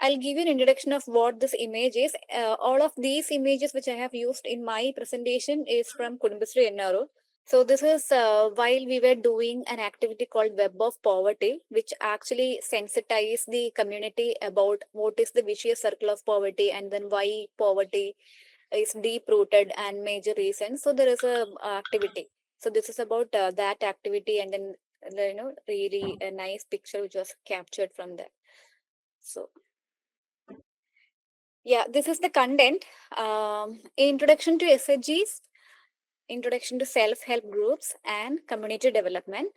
I'll give you an introduction of what this image is. All of these images which I have used in my presentation is from Kudumbashree NRO. So this is while we were doing an activity called Web of Poverty, which actually sensitize the community about what is the vicious circle of poverty and then why poverty is deep rooted and major reasons. So there is a activity. So this is about that activity, and then really a nice picture which was captured from that. So yeah, this is the content. Introduction to SHGs, introduction to self-help groups and community development,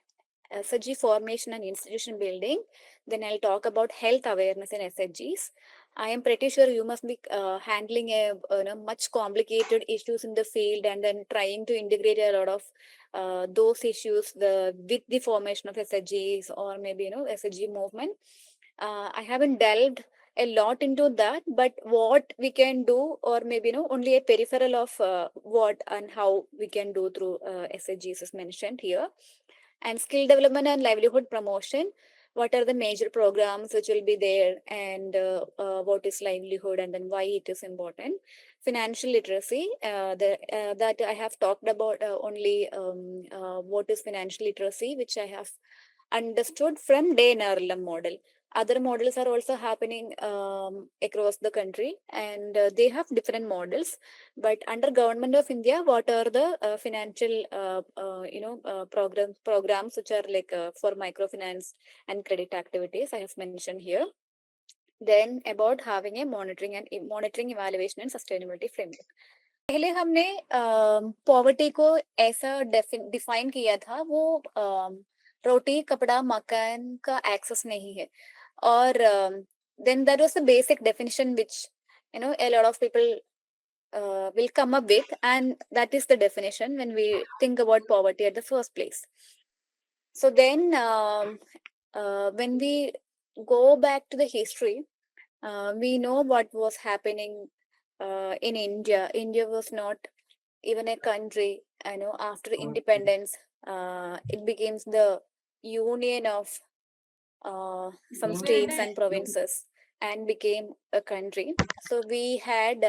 SHG formation and institution building. Then I'll talk about health awareness in SHGs. I am pretty sure you must be handling a much complicated issues in the field, and then trying to integrate a lot of those issues with the formation of SHGs, or maybe SHG movement. I haven't delved a lot into that, but what we can do, or maybe only a peripheral of what and how we can do through SHGs is mentioned here. And skill development and livelihood promotion, what are the major programs which will be there, and what is livelihood, and then why it is important. Financial literacy, that I have talked about only what is financial literacy, which I have understood from DAY-NRLM model. Other models are also happening across the country, and they have different models. But under Government of India, what are the financial programs which are like for microfinance and credit activities I have mentioned here. Then about having a monitoring, evaluation and sustainability framework. पहले हमने poverty को ऐसा define किया था, वो रोटी कपड़ा मकान का एक्सेस नहीं है. Or then that was the basic definition which a lot of people will come up with, and that is the definition when we think about poverty at the first place. So then when we go back to the history, we know what was happening in India. India was not even a country. After independence, it became the union of some states and provinces and became a country. So we had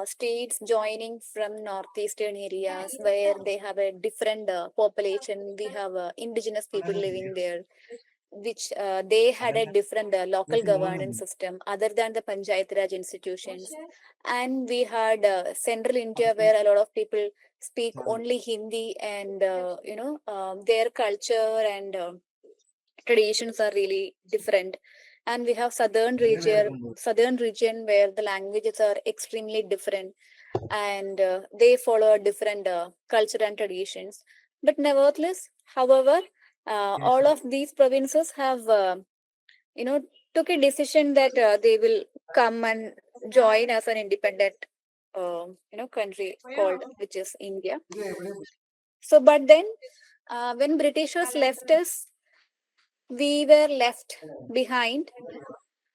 states joining from northeastern areas where they have a different population. We have indigenous people living there, which they had a different local governance system other than the Panchayat Raj institutions. And we had central India, where a lot of people speak only Hindi, and their culture and traditions are really different. And we have southern region where the languages are extremely different, and they follow different culture and traditions. But nevertheless, however, all of these provinces have took a decision that they will come and join as an independent country called, which is India. So but then when Britishers left us, we were left behind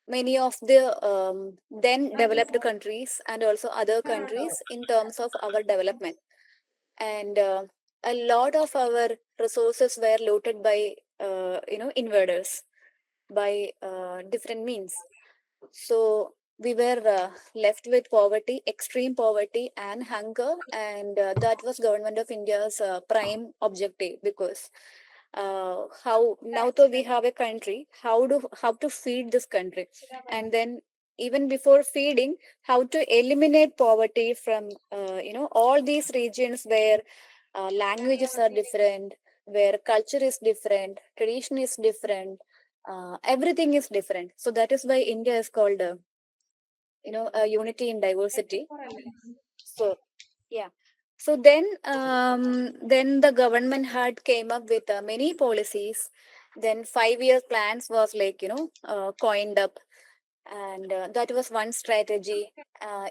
many of the then developed countries and also other countries in terms of our development. And a lot of our resources were looted by invaders by different means. So we were left with poverty, extreme poverty and hunger, and that was Government of India's prime objective, because how now though we have a country, how to feed this country, and then even before feeding, how to eliminate poverty from all these regions where languages are different, where culture is different, tradition is different, everything is different. So that is why India is called a unity in diversity. So yeah. So then the government had came up with many policies. Then 5-year plans was like coined up, and that was one strategy.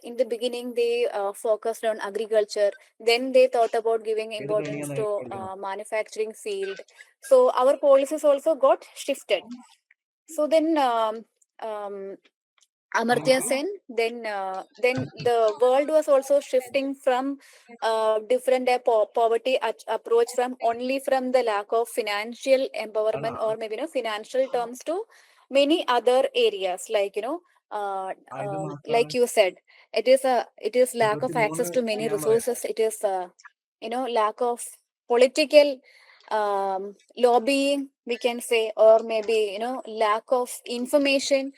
In the beginning, they focused on agriculture. Then they thought about giving importance to manufacturing field. So our policies also got shifted. So then Amartya Sen, then the world was also shifting from different poverty approach, from only from the lack of financial empowerment, or maybe financial terms, to many other areas, like like you said, it is lack of access to many resources. It is lack of political lobbying, we can say, or maybe lack of information,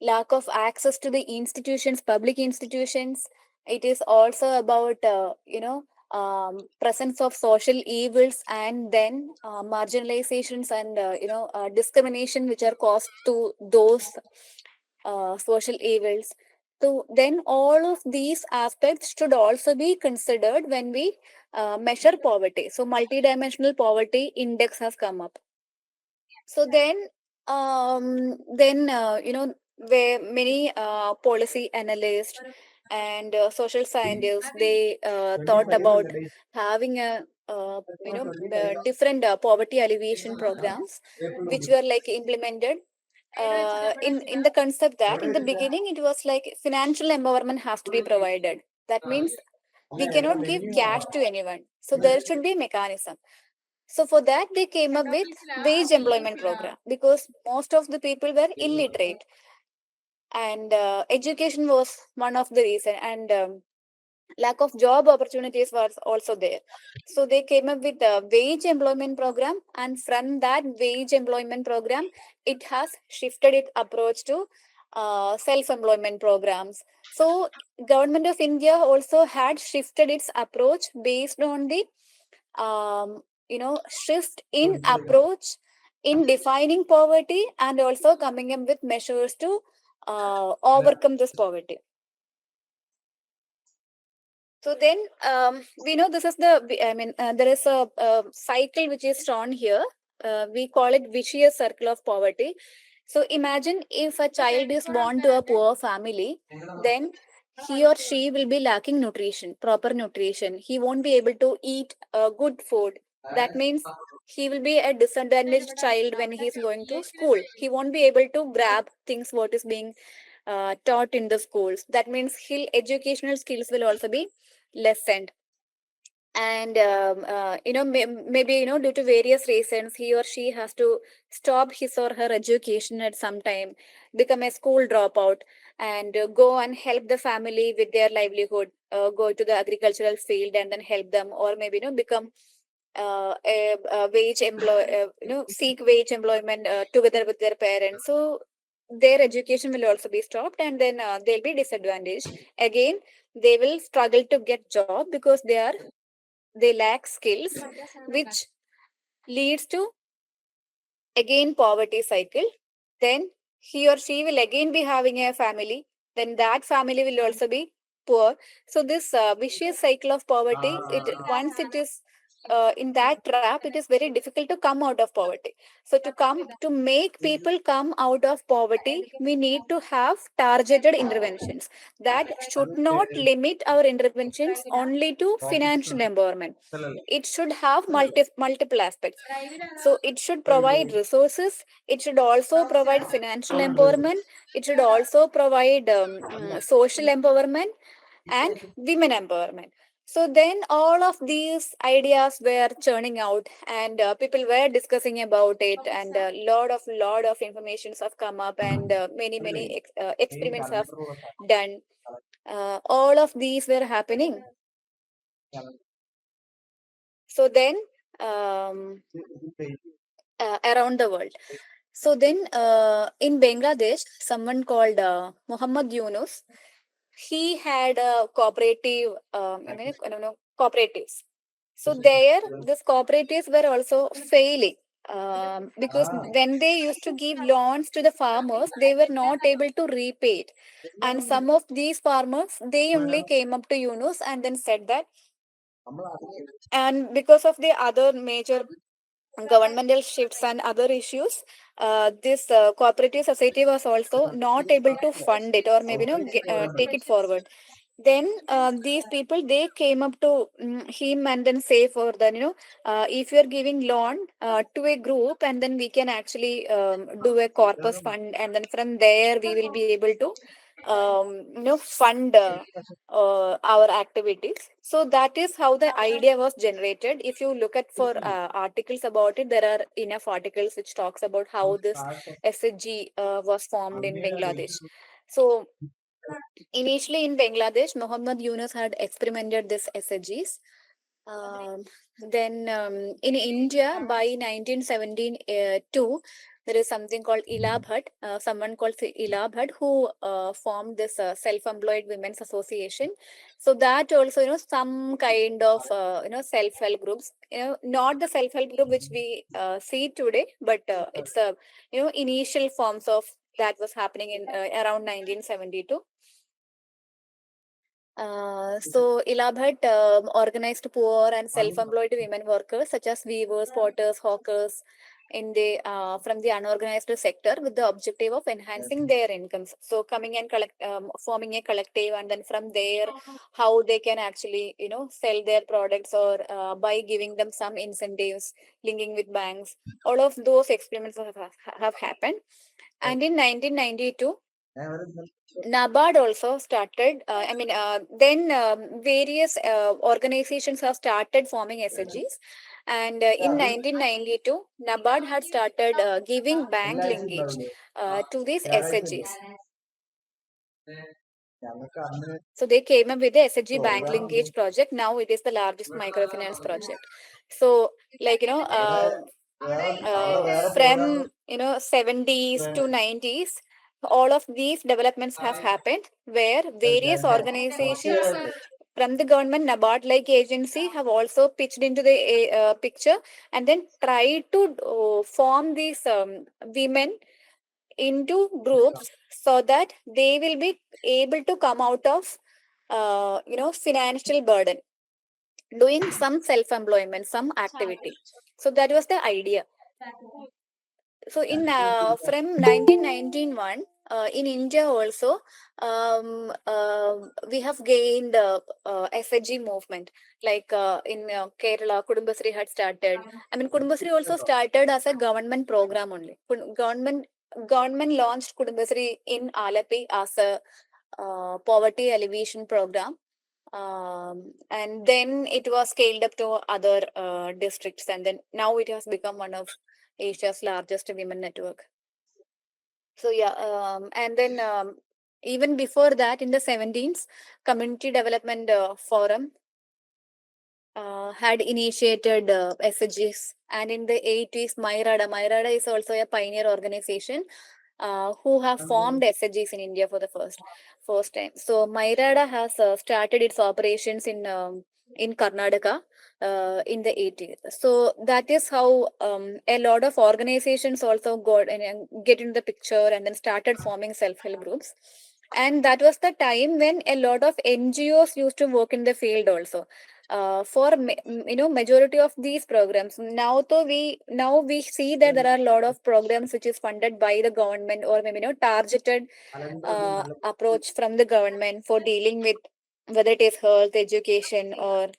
lack of access to the institutions, public institutions. It is also about presence of social evils, and then marginalizations and discrimination which are caused to those social evils. So then all of these aspects should also be considered when we measure poverty. So multidimensional poverty index has come up. So where many policy analysts and social scientists, they thought about having a different poverty alleviation programs, which were like implemented in the concept that in the beginning it was like financial empowerment has to be provided. That means we cannot give cash to anyone, so there should be a mechanism. So for that, they came up with wage employment program, because most of the people were illiterate, and education was one of the reason, and lack of job opportunities was also there. So they came up with a wage employment program, and from that wage employment program, it has shifted its approach to self-employment programs. So government of India also had shifted its approach based on the shift in approach in defining poverty, and also coming up with measures to overcome this poverty. So then we know this is there is a cycle which is shown here. We call it vicious circle of poverty. So imagine if a child is born to a poor family, then he or she will be lacking nutrition, proper nutrition. He won't be able to eat good food. That means he will be a disadvantaged child when he is going to school. He won't be able to grab things what is being taught in the schools. That means his educational skills will also be lessened. And maybe due to various reasons, he or she has to stop his or her education at some time, become a school dropout, and go and help the family with their livelihood, go to the agricultural field and then help them, or maybe become a wage employ seek wage employment together with their parents. So their education will also be stopped, and then they'll be disadvantaged again. They will struggle to get job because they lack skills, which leads to again poverty cycle. Then he or she will again be having a family, then that family will also be poor. So this vicious cycle of poverty, it once it is in that trap, it is very difficult to come out of poverty. So to make people come out of poverty, we need to have targeted interventions that should not limit our interventions only to financial empowerment. It should have multiple aspects. So it should provide resources, it should also provide financial empowerment, it should also provide social empowerment and women empowerment. So then all of these ideas were churning out, and people were discussing about it, and a lot of informations have come up, and many experiments have done. All of these were happening. So then around the world. So then in Bangladesh, someone called Muhammad Yunus, he had a cooperative, I don't know, cooperatives. So there, these cooperatives were also failing, because when they used to give loans to the farmers, they were not able to repay it. And some of these farmers, they only came up to Yunus and then said that, and because of the other major governmental shifts and other issues, this cooperative society was also not able to fund it, or maybe take it forward. Then these people, they came up to him and then say for the if you're giving loan to a group, and then we can actually do a corpus fund, and then from there we will be able to fund our activities. So that is how the idea was generated. If you look at for articles about it, there are enough articles which talks about how this SHG was formed in Bangladesh. So initially in Bangladesh, Muhammad Yunus had experimented this SHGs. Um, then in India, by 1972, there is something called Ila Bhatt, someone called Ila Bhatt, who formed this Self-Employed Women's Association. So that also, some kind of, self-help groups, not the self-help group which we see today, but it's a, initial forms of that was happening in around 1972. So Ilabhat organized poor and self-employed women workers such as weavers, potters, hawkers in the from the unorganized sector with the objective of enhancing their incomes. So coming and forming a collective, and then from there, how they can actually sell their products, or by giving them some incentives, linking with banks. All of those experiments have happened, and in 1992. NABARD also started, then various organizations have started forming SHGs. And in 1992, NABARD had started giving bank linkage to these SHGs. So they came up with the SHG bank linkage project. Now it is the largest microfinance project. So, like, from 70s to 90s, all of these developments have happened where various organizations from the government NABARD like agency have also pitched into the picture, and then tried to form these women into groups so that they will be able to come out of financial burden, doing some self-employment, some activity. So that was the idea. So in from 1991, in India also, we have gained SHG movement. Like in Kerala, Kudumbashree had started. I mean, Kudumbashree also started as a government program only. Government launched Kudumbashree in Alapi as a poverty alleviation program. And then it was scaled up to other districts, and then now it has become one of Asia's largest women network. So yeah, and then even before that, in the 17s, Community Development Forum had initiated SHGs, and in the 80s, Myrada is also a pioneer organization who have formed SHGs in India for the first time. So Myrada has started its operations in Karnataka in the 80s. So that is how a lot of organizations also got and get in the picture, and then started forming self-help groups. And that was the time when a lot of NGOs used to work in the field also. For majority of these programs now we see that there are a lot of programs which is funded by the government, or maybe targeted approach from the government for dealing with whether it is health, education, or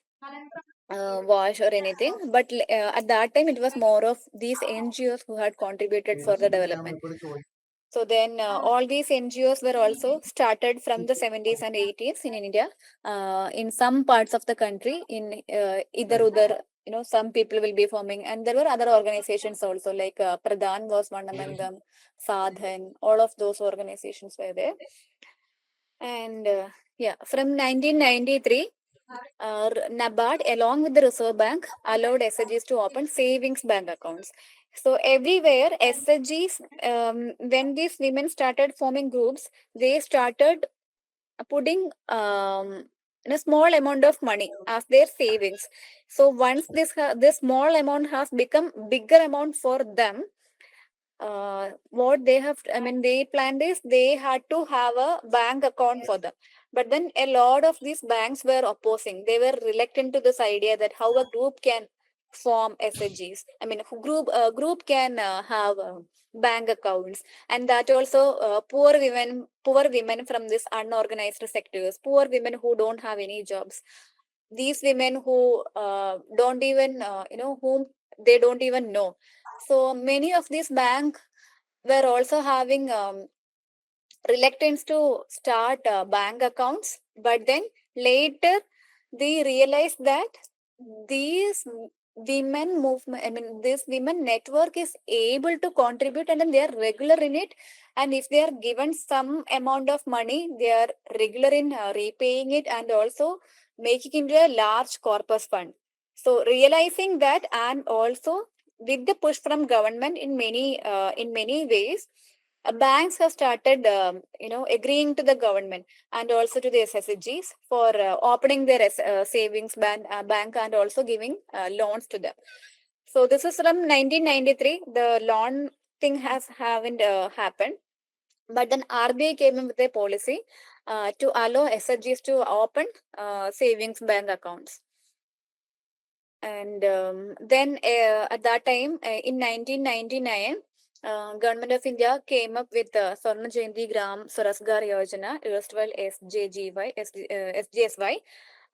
wash or anything. But at that time, it was more of these NGOs who had contributed for the development. So then all these NGOs were also started from the 70s and 80s in India. In some parts of the country, in either other, some people will be forming, and there were other organizations also, like Pradhan was one among them, Sadhan, all of those organizations were there. And yeah, from 1993, NABARD, along with the Reserve Bank, allowed SHGs to open savings bank accounts. So everywhere, SHGs, when these women started forming groups, they started putting a small amount of money as their savings. So once this small amount has become bigger amount for them, what they have, they planned is they had to have a bank account for them. But then a lot of these banks were opposing. They were reluctant to this idea that how a group can form SHGs. Group can have bank accounts, and that also poor women from this unorganized sectors, poor women who don't have any jobs. These women who don't even, whom they don't even know. So many of these banks were also having reluctance to start bank accounts, but then later they realized that these women movement, I mean, this women network is able to contribute, and then they are regular in it. And if they are given some amount of money, they are regular in repaying it and also making it into a large corpus fund. So realizing that, and also with the push from government in many ways, banks have started, agreeing to the government and also to the SHGs for opening their savings bank and also giving loans to them. So this is from 1993. The loan thing has haven't happened, but then RBI came in with a policy to allow SHGs to open savings bank accounts. And then at that time, in 1999, Government of India came up with Swarna Jayanti Gram Swarajgar Yojana, erstwhile SGSY.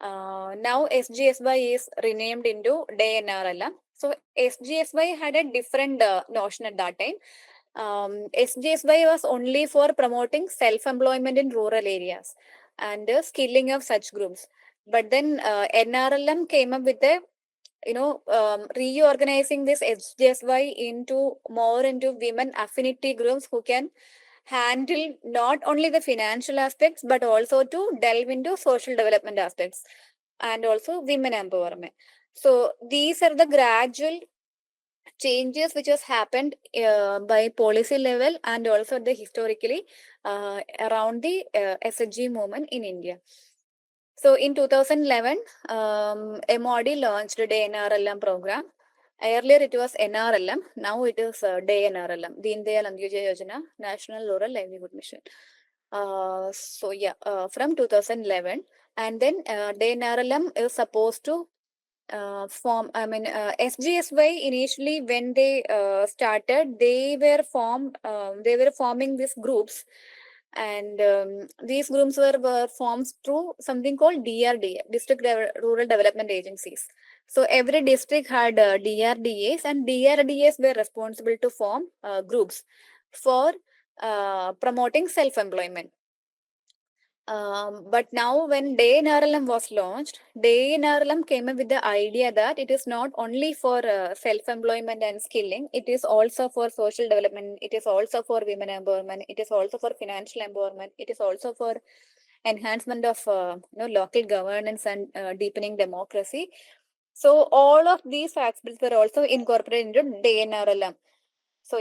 Now SGSY is renamed into DAY-NRLM. So SGSY had a different notion at that time. SGSY was only for promoting self-employment in rural areas and skilling of such groups. But then NRLM came up with a reorganizing this SGSY into more into women affinity groups who can handle not only the financial aspects but also to delve into social development aspects and also women empowerment. So these are the gradual changes which has happened by policy level and also the historically around the SHG movement in India. So in 2011, MOD launched a DAY-NRLM program. Earlier it was NRLM, now it is DAY-NRLM, Deen Dayal Antyodaya Yojana, National Rural Livelihood Mission. From 2011, and then DAY-NRLM is supposed to SGSY initially when they started, they were forming these groups, and these groups were formed through something called DRDA, Rural Development Agencies. So every district had DRDAs, and DRDAs were responsible to form groups for promoting self-employment. But now when DAY-NRLM was launched, DAY-NRLM came up with the idea that it is not only for self-employment and skilling, it is also for social development, it is also for women empowerment, it is also for financial empowerment, it is also for enhancement of local governance and deepening democracy. So all of these aspects were also incorporated into DAY-NRLM. So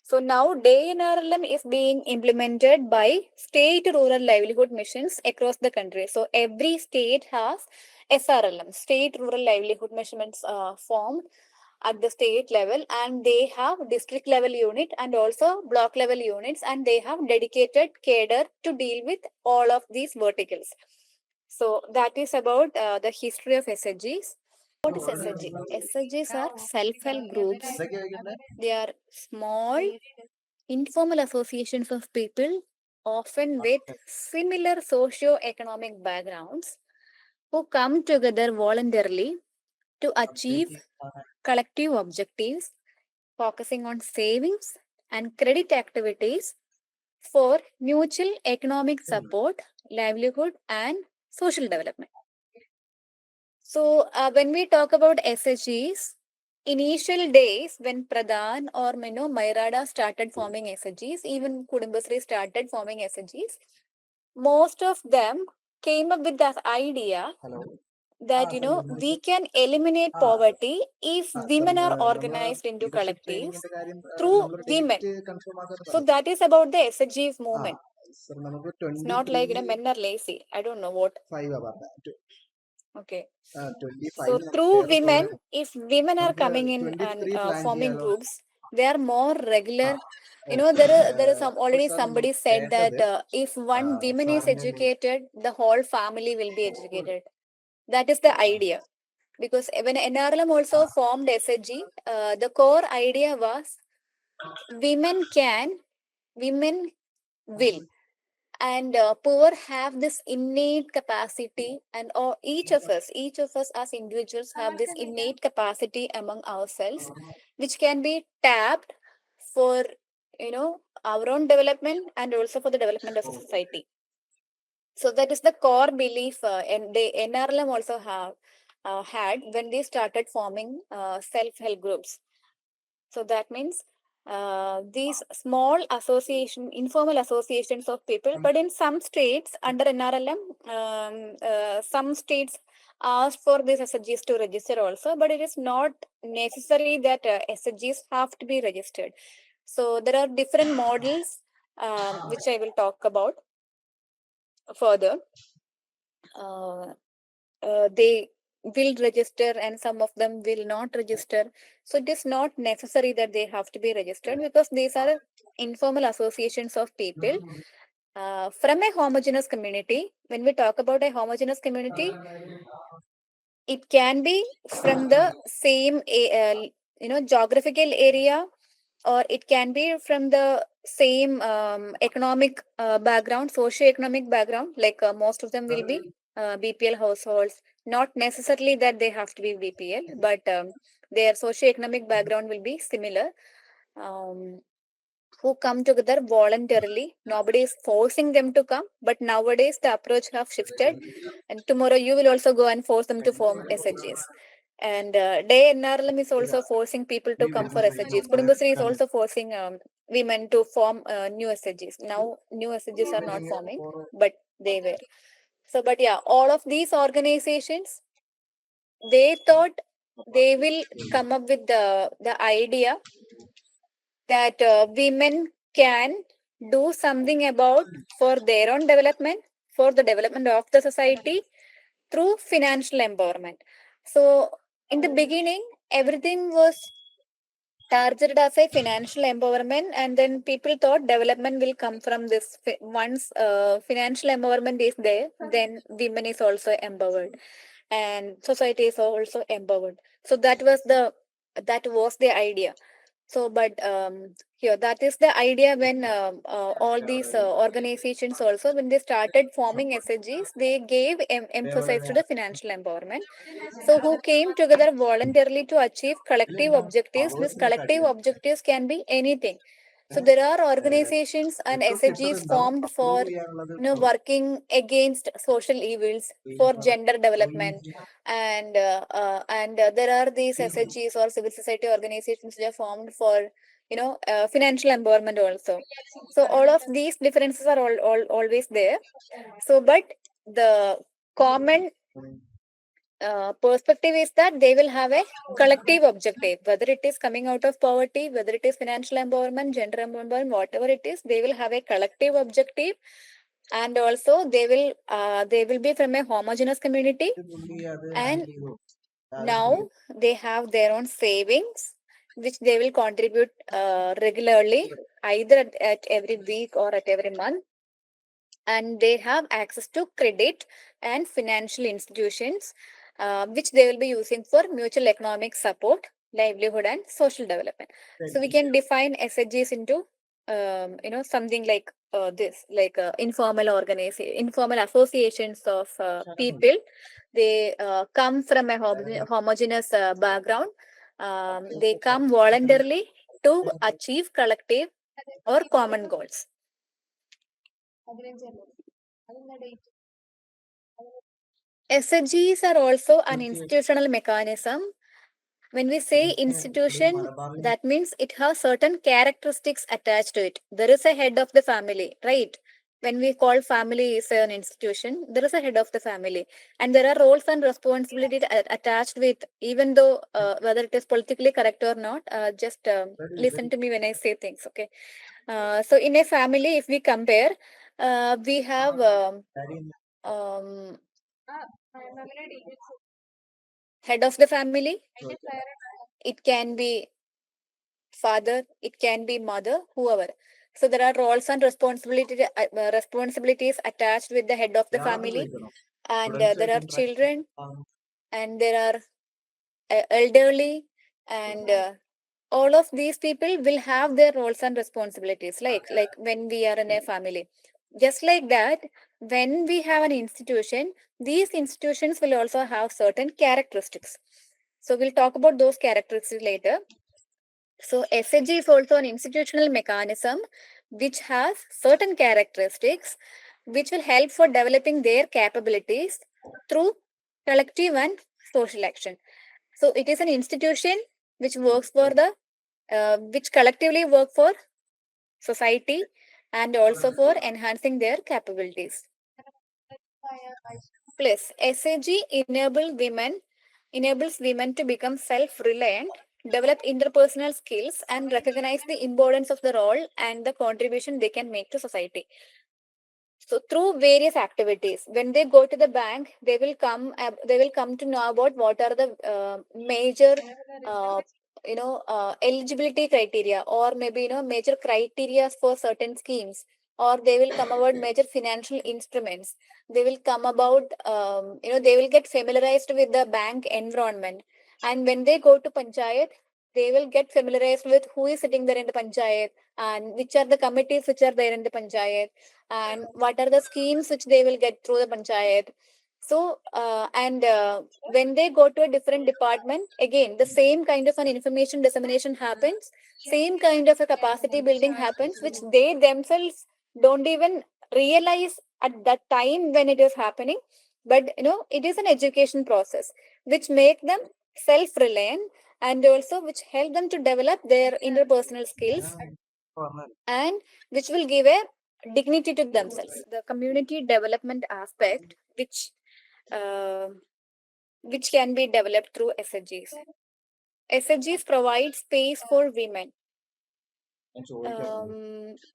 so now DAY-NRLM is being implemented by state rural livelihood missions across the country. So every state has SRLM, state rural livelihood missions formed at the state level, and they have district level unit and also block level units, and they have dedicated cadre to deal with all of these verticals. So that is about the history of SHGs. What is SHG? SHGs are self-help groups. They are small, informal associations of people, often with similar socio-economic backgrounds, who come together voluntarily to achieve collective objectives, focusing on savings and credit activities for mutual economic support, livelihood, and social development. So, when we talk about SHGs, initial days when Pradhan or Mairada started forming SHGs, even Kudumbashree started forming SHGs, most of them came up with that idea that we can eliminate poverty if women are organized into collectives through women. So that is about the SHGs movement. It's not like men are lazy. I don't know what. Okay. So through women, if women are coming in and forming groups, they are more regular. There is already somebody said that if one woman is educated, the whole family will be educated. That is the idea. Because when NRLM also formed SHG, the core idea was women can, women will, and poor have this innate capacity, and each of us as individuals have this innate capacity among ourselves, which can be tapped for our own development and also for the development of society. So that is the core belief, and the NRLM also have had when they started forming self-help groups. So that means these small association, informal associations of people, but in some states under NRLM, some states ask for these SHGs to register also, but it is not necessary that SHGs have to be registered. So there are different models which I will talk about further. They will register and some of them will not register. So it is not necessary that they have to be registered because these are informal associations of people from a homogeneous community. When we talk about a homogeneous community, it can be from the same geographical area, or it can be from the same economic background, socio-economic background, like most of them will be BPL households. Not necessarily that they have to be BPL, but their socio-economic background will be similar. Who come together voluntarily. Nobody is forcing them to come, but nowadays the approach have shifted, and tomorrow you will also go and force them to form SHGs. And DAY-NRLM is also forcing people to come for SHGs. Kudumbashree is also forcing women to form new SHGs. Now new SHGs are not forming, but they were. So, but yeah, all of these organizations, they thought they will come up with the idea that women can do something about for their own development, for the development of the society through financial empowerment. So in the beginning, everything was targeted as a financial empowerment, and then people thought development will come from this. Once financial empowerment is there, then women is also empowered and society is also empowered. So that was the idea. So, but here, that is the idea when all these organizations also, when they started forming SHGs, they gave emphasis to the financial empowerment. So, who came together voluntarily to achieve collective objectives. These collective objectives can be anything. So, there are organizations and SHGs formed for working against social evils, for gender development, and there are these SHGs or civil society organizations that are formed for financial empowerment also. So all of these differences are always there. So, but the common perspective is that they will have a collective objective, whether it is coming out of poverty, whether it is financial empowerment, gender empowerment, whatever it is, they will have a collective objective, and also they will be from a homogeneous community, and now they have their own savings which they will contribute regularly, either at every week or at every month, and they have access to credit and financial institutions which they will be using for mutual economic support, livelihood, and social development. So we can define SHGs into something like this, like informal associations of people. They come from a homogeneous background. They come voluntarily to achieve collective or common goals. SHGs are also an institutional mechanism. When we say institution, that means it has certain characteristics attached to it. There is a head of the family, right? When we call family is an institution, there is a head of the family, and there are roles and responsibilities attached with. Even though whether it is politically correct or not, just listen to me when I say things, okay? So in a family, if we compare, we have um, head of the family. It can be father, it can be mother, whoever. So there are roles and responsibilities attached with the head of the family, and there are children, and there are elderly, and all of these people will have their roles and responsibilities, like when we are in a family. Just like that, when we have an institution, these institutions will also have certain characteristics. So we'll talk about those characteristics later. So SHG is also an institutional mechanism which has certain characteristics which will help for developing their capabilities through collective and social action. So it is an institution which works for the which collectively work for society and also for enhancing their capabilities. Plus, SAG enables women to become self-reliant, develop interpersonal skills, and recognize the importance of the role and the contribution they can make to society. So through various activities, when they go to the bank, they will come to know about what are the major uh, eligibility criteria, or maybe major criteria for certain schemes, or they will come about major financial instruments. They will come about they will get familiarized with the bank environment. And when they go to panchayat, they will get familiarized with who is sitting there in the panchayat, and which are the committees which are there in the panchayat, and what are the schemes which they will get through the panchayat. So and when they go to a different department, again the same kind of an information dissemination happens, same kind of a capacity building happens, which they themselves don't even realize at that time when it is happening. But it is an education process which make them self-reliant, and also which help them to develop their interpersonal skills, and which will give a dignity to themselves. The community development aspect, uh, which can be developed through SHGs. SHGs provide space for women.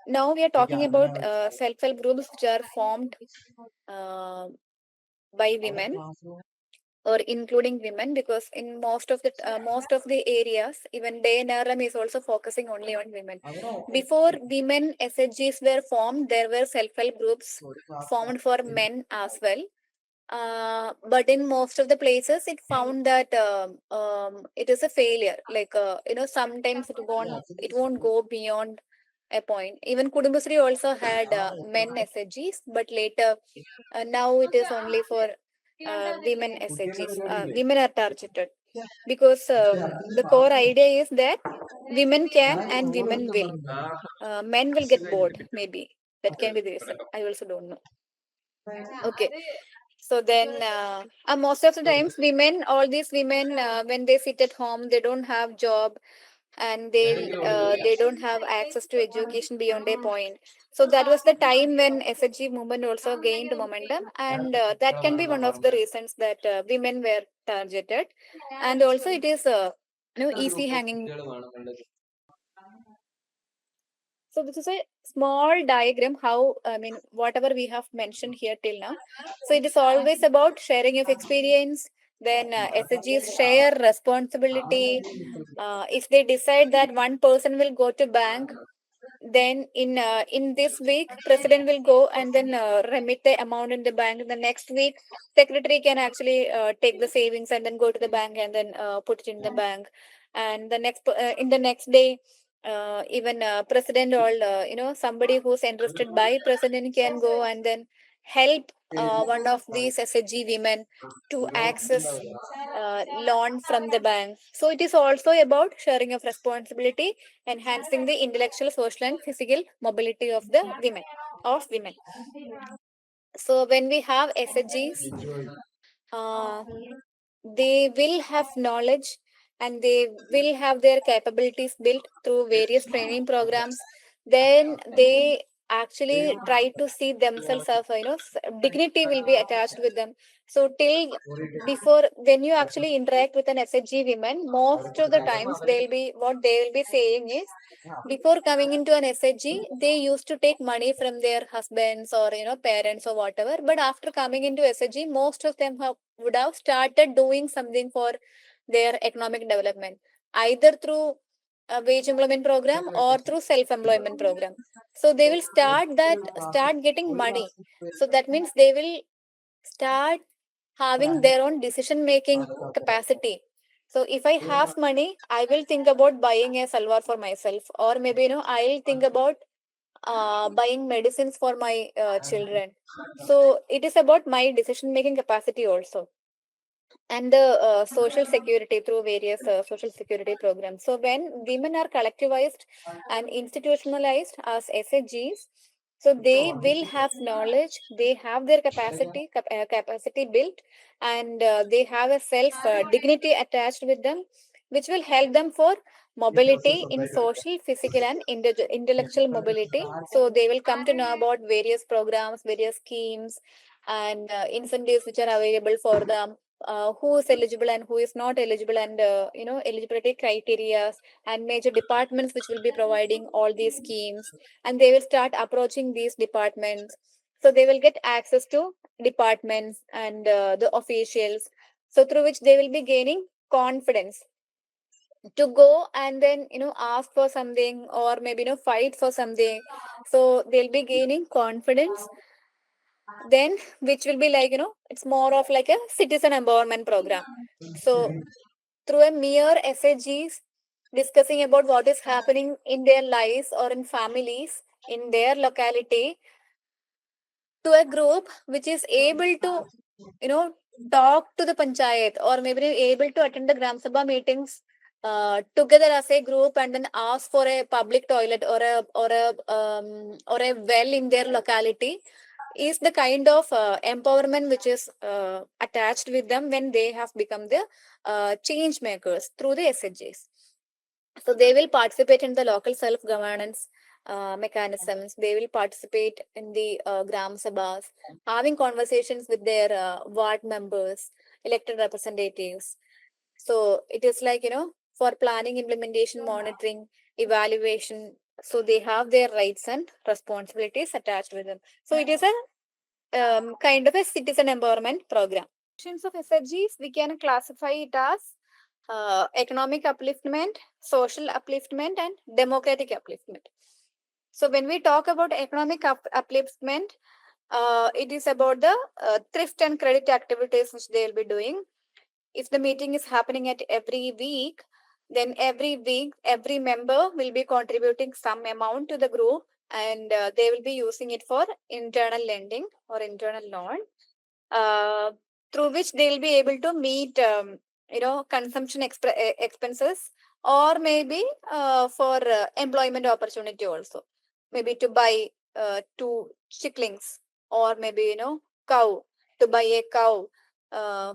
Now we are talking about self-help groups which are formed uh, by women, or including women, because in most of the areas, even DAY-NRLM is also focusing only on women. Before women SHGs were formed, there were self-help groups formed for men as well. But in most of the places, it found that it is a failure. Like sometimes it won't go beyond a point. Even Kudumbashree also had men SHGs, but later now it is only for women SHGs. Women are targeted because the core idea is that women can and women will. Men will get bored, maybe. That can be the reason. I also don't know. Okay. So then, most of the times, all these women, when they sit at home, they don't have job, and they don't have access to education beyond a point. So that was the time when SHG movement also gained momentum, and that can be one of the reasons that women were targeted, and also it is easy hanging. So this is a small diagram how, I mean, whatever we have mentioned here till now. So it is always about sharing of experience. Then SHGs share responsibility. If they decide that one person will go to bank, then in this week president will go and then remit the amount in the bank. The next week secretary can actually take the savings and then go to the bank and then put it in the bank. And in the next day, even president, or somebody who's interested by president can go and then help one of these SHG women to access loan from the bank. So it is also about sharing of responsibility, enhancing the intellectual, social, and physical mobility of the women. So when we have SHGs, uh, they will have knowledge, and they will have their capabilities built through various training programs. Then they actually try to see themselves as dignity will be attached with them. So till before, when you actually interact with an SHG women, most of the times they will be saying is, before coming into an SHG, they used to take money from their husbands or parents or whatever. But after coming into SHG, most of them would have started doing something for their economic development, either through a wage employment program or through self-employment program. So they will start getting money. So that means they will start having their own decision making capacity. So if I have money, I will think about buying a salwar for myself, or maybe I'll think about buying medicines for my children. So it is about my decision making capacity also. and the social security through various social security programs. So when women are collectivized and institutionalized as SHGs, so they will have knowledge, they have their capacity built, and they have a self dignity attached with them, which will help them for mobility in social, physical, and intellectual mobility. So they will come to know about various programs, various schemes, and incentives which are available for them, who is eligible and who is not eligible, and eligibility criteria and major departments which will be providing all these schemes, and they will start approaching these departments. So they will get access to departments and the officials, so through which they will be gaining confidence to go and then ask for something, or maybe fight for something. So they'll be gaining confidence, then which will be like it's more of like a citizen empowerment program. So through a mere SHGs discussing about what is happening in their lives or in families in their locality, to a group which is able to you know talk to the panchayat, or maybe able to attend the gram sabha meetings together as a group, and then ask for a public toilet or a well in their locality, is the kind of empowerment which is attached with them when they have become the change makers through the SHGs. So they will participate in the local self-governance mechanisms. They will participate in the gram sabhas, having conversations with their ward members, elected representatives. So it is like, for planning, implementation, monitoring, evaluation. So they have their rights and responsibilities attached with them. So it is a kind of a citizen empowerment program. Functions of SHGs, we can classify it as economic upliftment, social upliftment, and democratic upliftment. So when we talk about economic upliftment, it is about the thrift and credit activities which they will be doing. If the meeting is happening at every week, then every week every member will be contributing some amount to the group, and they will be using it for internal lending or internal loan, uh, through which they'll be able to meet consumption expenses, or maybe for employment opportunity also, maybe to buy two chicklings, or maybe cow, to buy a cow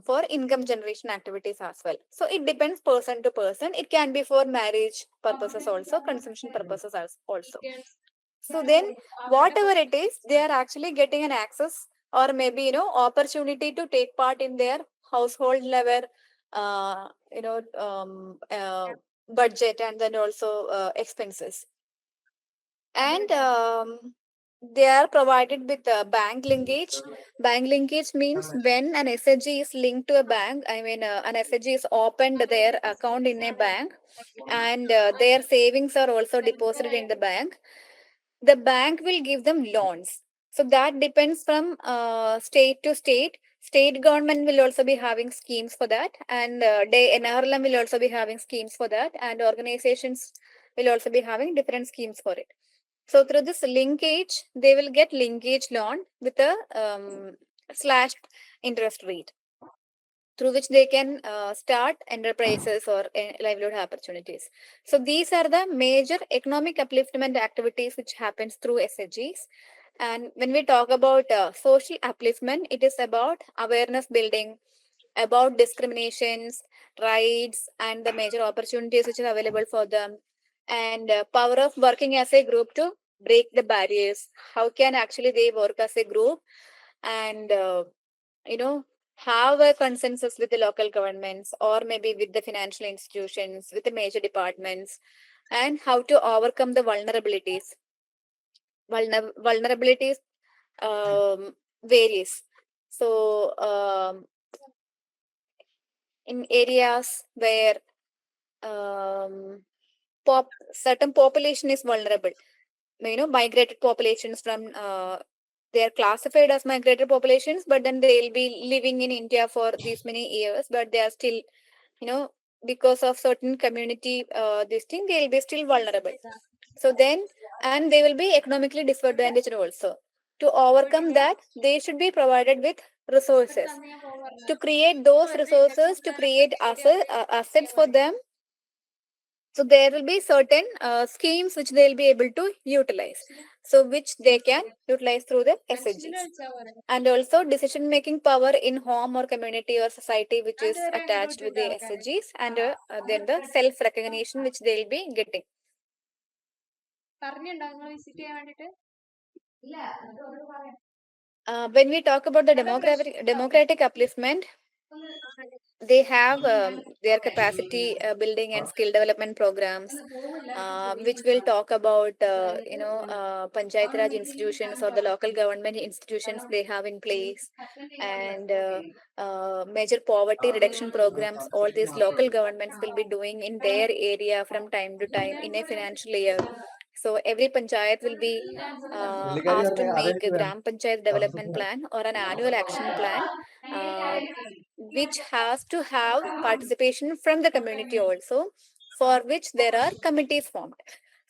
for income generation activities as well. So it depends person to person. It can be for marriage purposes also, consumption purposes also. So then whatever it is, they are actually getting an access, or maybe opportunity to take part in their household level uh, you know um, uh, budget, and then also expenses. And they are provided with bank linkage. Bank linkage means when an SHG is linked to a bank, I mean an SHG is opened their account in a bank, and their savings are also deposited in the bank will give them loans. So that depends from state to state. State government will also be having schemes for that, and DAY-NRLM will also be having schemes for that, and organizations will also be having different schemes for it. So through this linkage, they will get linkage loan with a slashed interest rate, through which they can start enterprises or livelihood opportunities. So these are the major economic upliftment activities which happens through SHGs. And when we talk about social upliftment, it is about awareness building, about discriminations, rights, and the major opportunities which are available for them, and power of working as a group to break the barriers. How can actually they work as a group, and you know have a consensus with the local governments, or maybe with the financial institutions, with the major departments, and how to overcome the vulnerabilities varies. So in areas where certain population is vulnerable, migrated populations from they are classified as migrated populations, but then they'll be living in India for these many years, but they are still, you know because of certain community this thing, they'll be still vulnerable. So then, and they will be economically disadvantaged also. To overcome that, they should be provided with resources. To create those resources, to create assets for them, so there will be certain schemes which they'll be able to utilize. So which they can utilize through the SHGs. And also decision making power in home or community or society which is attached with the SHGs, and then the self recognition which they'll be getting. When we talk about the democratic upliftment, they have their capacity building and skill development programs, which will talk about panchayat raj institutions or the local government institutions they have in place, and major poverty reduction programs. All these local governments will be doing in their area from time to time in a financial year. So every panchayat will be asked to make a gram panchayat development plan or an annual action plan, uh, which has to have participation from the community also, for which there are committees formed.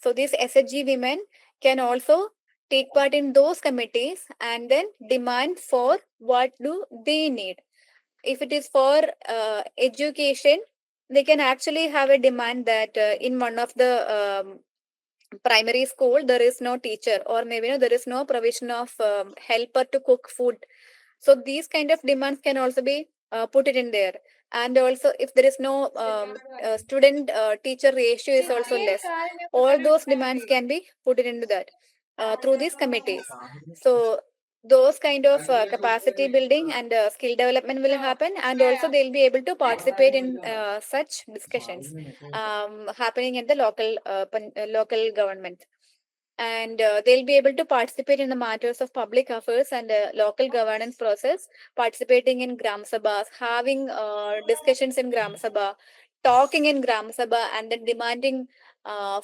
So these SHG women can also take part in those committees and then demand for what do they need. If it is for education, they can actually have a demand that in one of the primary school there is no teacher, or maybe there is no provision of helper to cook food. So these kind of demands can also be put it in there. And also if there is no student teacher ratio is also less, all those demands can be put it into that through these committees. So those kind of capacity building and skill development will happen, and also they'll be able to participate in such discussions happening in the local government. And they'll be able to participate in the matters of public affairs and local governance process, participating in gram sabhas, having discussions in gram sabha, talking in gram sabha, and then demanding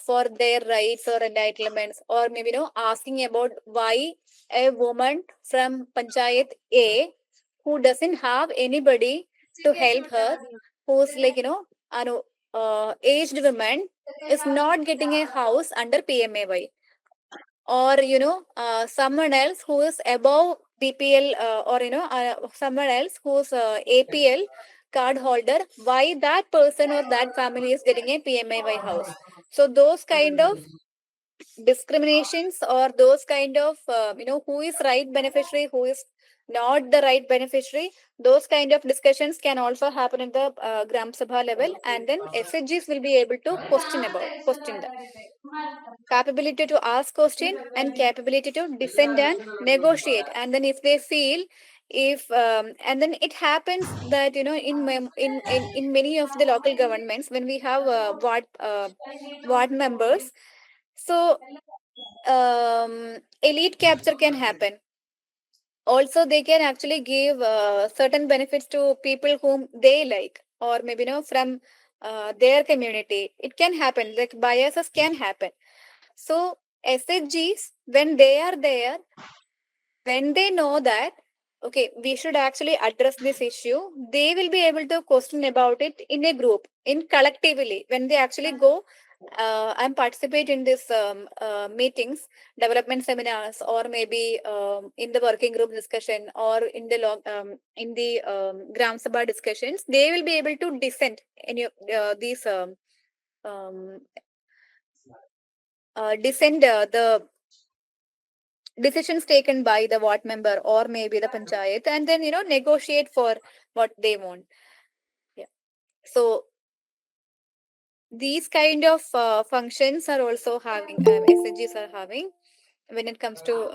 for their rights or entitlements, or maybe asking about why a woman from panchayat A who doesn't have anybody to help her, who's like aged woman, is not getting a house under PMAY, or someone else who is above BPL, or someone else who's APL card holder, why that person or that family is getting a PMAY house. So those kind of discriminations, or those kind of who is right beneficiary, who is not the right beneficiary, those kind of discussions can also happen at the gram sabha level, and then SHGs will be able to question that. Capability to ask question and capability to defend and negotiate. And then if they feel, if and then it happens that in many of the local governments, when we have ward members, so elite capture can happen. Also they can actually give certain benefits to people whom they like, or maybe from their community. It can happen, like biases can happen. So SHGs, when they are there, when they know that, okay, we should actually address this issue, they will be able to question about it in a group, in collectively. When they actually go and participate in this meetings, development seminars, or maybe in the working group discussion, or in the Gram Sabha discussions, they will be able to dissent any of these dissent the decisions taken by the ward member or maybe the panchayat, and then negotiate for what they want. Yeah. So these kind of functions are also having, SHGs are having, when it comes to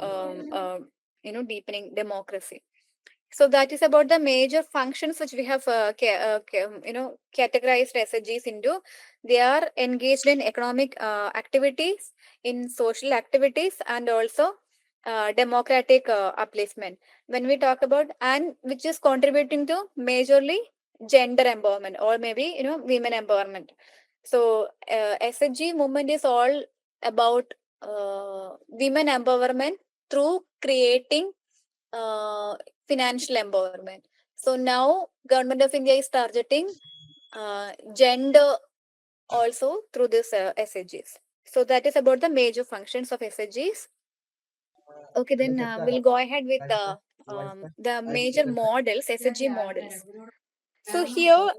deepening democracy. So that is about the major functions which we have categorized SHGs into. They are engaged in economic activities, in social activities, and also democratic upliftment. When we talk about, and which is contributing to majorly gender empowerment, or maybe women empowerment. So SHG movement is all about women empowerment through creating financial empowerment. So now Government of India is targeting gender also through this SHGs. So that is about the major functions of SHGs. Okay, then we'll go ahead with the major models, SHG models. So here,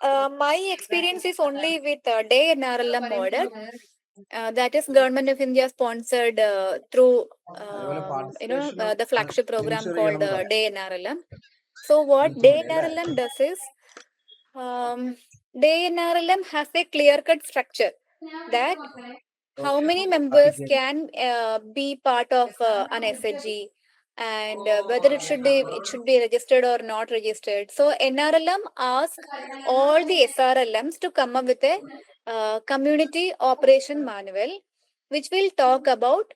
my experience is only with DAY-NRLM model. That is Government of India sponsored through the flagship program called DAY-NRLM. So what DAY-NRLM does is, DAY-NRLM has a clear-cut structure that how many members can be part of an SHG, and whether it should be registered or not registered. So NRLM asks all the SRLMs to come up with a community operation manual, which will talk about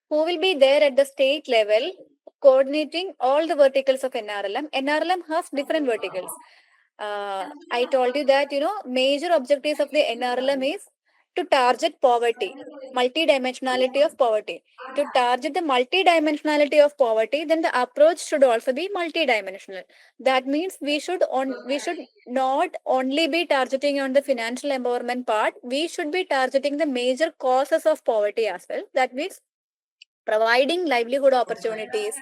who will be there at the state level coordinating all the verticals of NRLM. NRLM has different verticals. I told you that, major objectives of the NRLM is to target poverty, multidimensionality of poverty. To target the multidimensionality of poverty, then the approach should also be multidimensional. That means we should not only be targeting on the financial empowerment part, we should be targeting the major causes of poverty as well. That means providing livelihood opportunities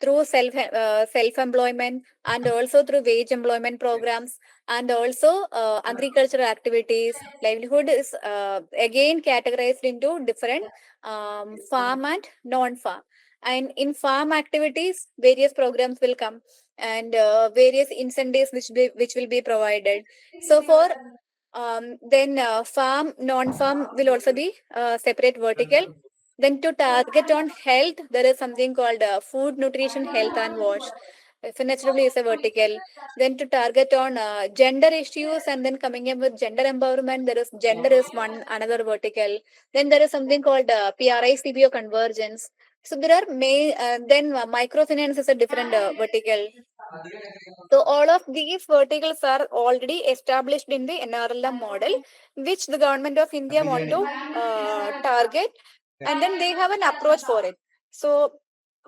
through self-employment, and also through wage employment programs, and also agricultural activities. Livelihood is again categorized into different farm and non-farm. And in farm activities, various programs will come, and various incentives which will be provided. So for then farm, non-farm will also be separate vertical. Then to target on health, there is something called food, nutrition, health and wash. FNHW is a vertical. Then to target on gender issues, and then coming up with gender empowerment, there is gender is one another vertical. Then there is something called PRICPO convergence. So there are then microfinance is a different vertical. So all of these verticals are already established in the NRLM model, which the government of India want to target, and then they have an approach for it. So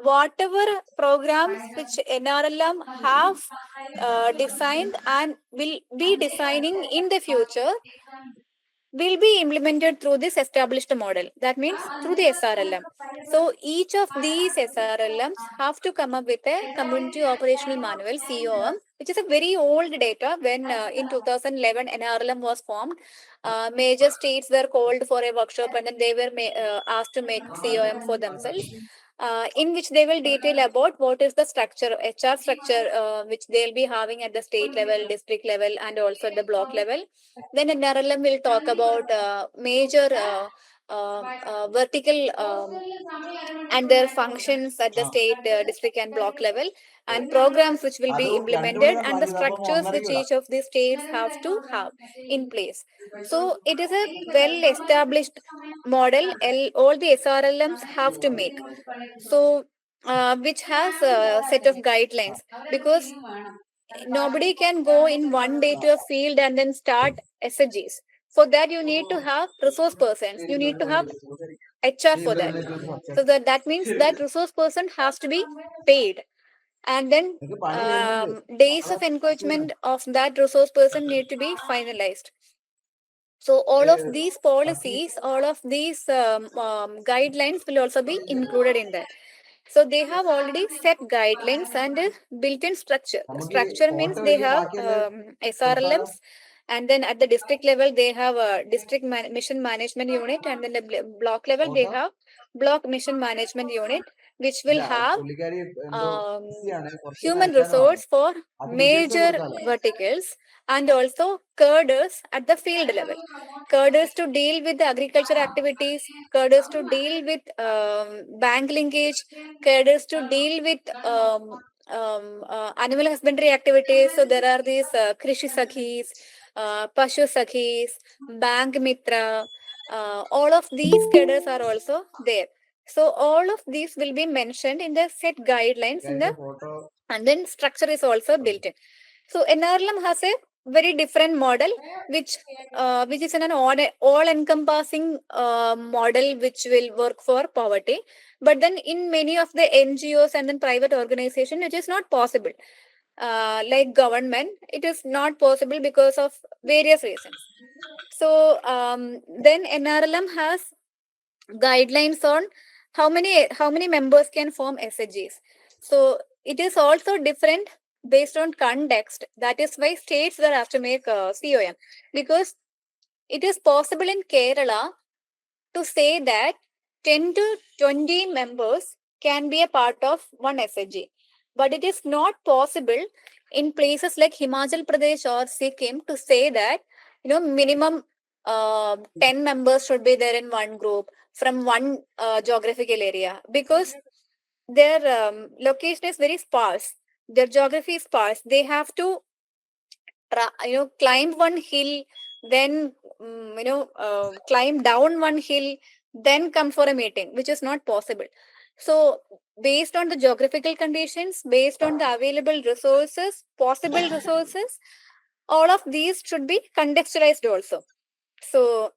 whatever programs which NRLM have designed and will be designing in the future will be implemented through this established model. That means through the SRLM. So each of these SRLMs have to come up with a community operational manual, COM, which is a very old data. When in 2011 NRLM was formed, major states were called for a workshop, and then they were asked to make COM for themselves. In which they will detail about what is the structure, HR structure, which they'll be having at the state level, district level, and also at the block level. Then NRLM will talk about major vertical and their functions at the state, district, and block level, and programs which will be implemented, and the structures which each of these states have to have in place. So it is a well established model. All the SRLMs have to make. So which has a set of guidelines, because nobody can go in one day to a field and then start SHGs. For that, you need to have resource persons. You need to have HR for that. So that means that resource person has to be paid. And then days of encouragement of that resource person need to be finalized. So all of these policies, all of these guidelines will also be included in that. So they have already set guidelines and built-in structure. Structure means they have SRLMs, and then at the district level they have a district mission management unit, and then the block level they have block mission management unit, which will have um, human resource for major verticals, and also cadres at the field level. Cadres to deal with the agriculture activities, cadres to deal with bank linkage, cadres to deal with animal husbandry activities. So there are these Krishi Sakhis, Pashu Sakhis, Bank Mitra. All of these cadres are also there. So all of these will be mentioned in the set guidelines in the, and then structure is also built in. So NRLM has a very different model, which is an all encompassing model which will work for poverty. But then in many of the NGOs and then private organization, it is not possible. Like government, it is not possible because of various reasons. So then NRLM has guidelines on how many members can form SHGs. So it is also different based on context. That is why states will have to make COM, because it is possible in Kerala to say that 10 to 20 members can be a part of one SHG. But it is not possible in places like Himachal Pradesh or Sikkim to say that, minimum 10 members should be there in one group from one geographical area, because their location is very sparse. Their geography is sparse. They have to climb one hill, then climb down one hill, then come for a meeting, which is not possible. So based on the geographical conditions, based on the available resources, possible resources, all of these should be contextualized also. So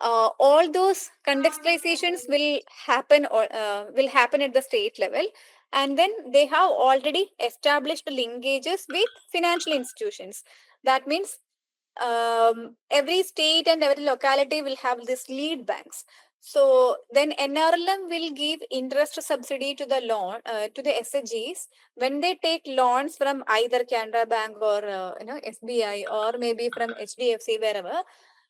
all those contextualizations will happen at the state level, and then they have already established linkages with financial institutions. That means every state and every locality will have this lead banks. So then NRLM will give interest subsidy to the loan to the SHGs when they take loans from either Canara Bank or SBI, or maybe from HDFC, wherever.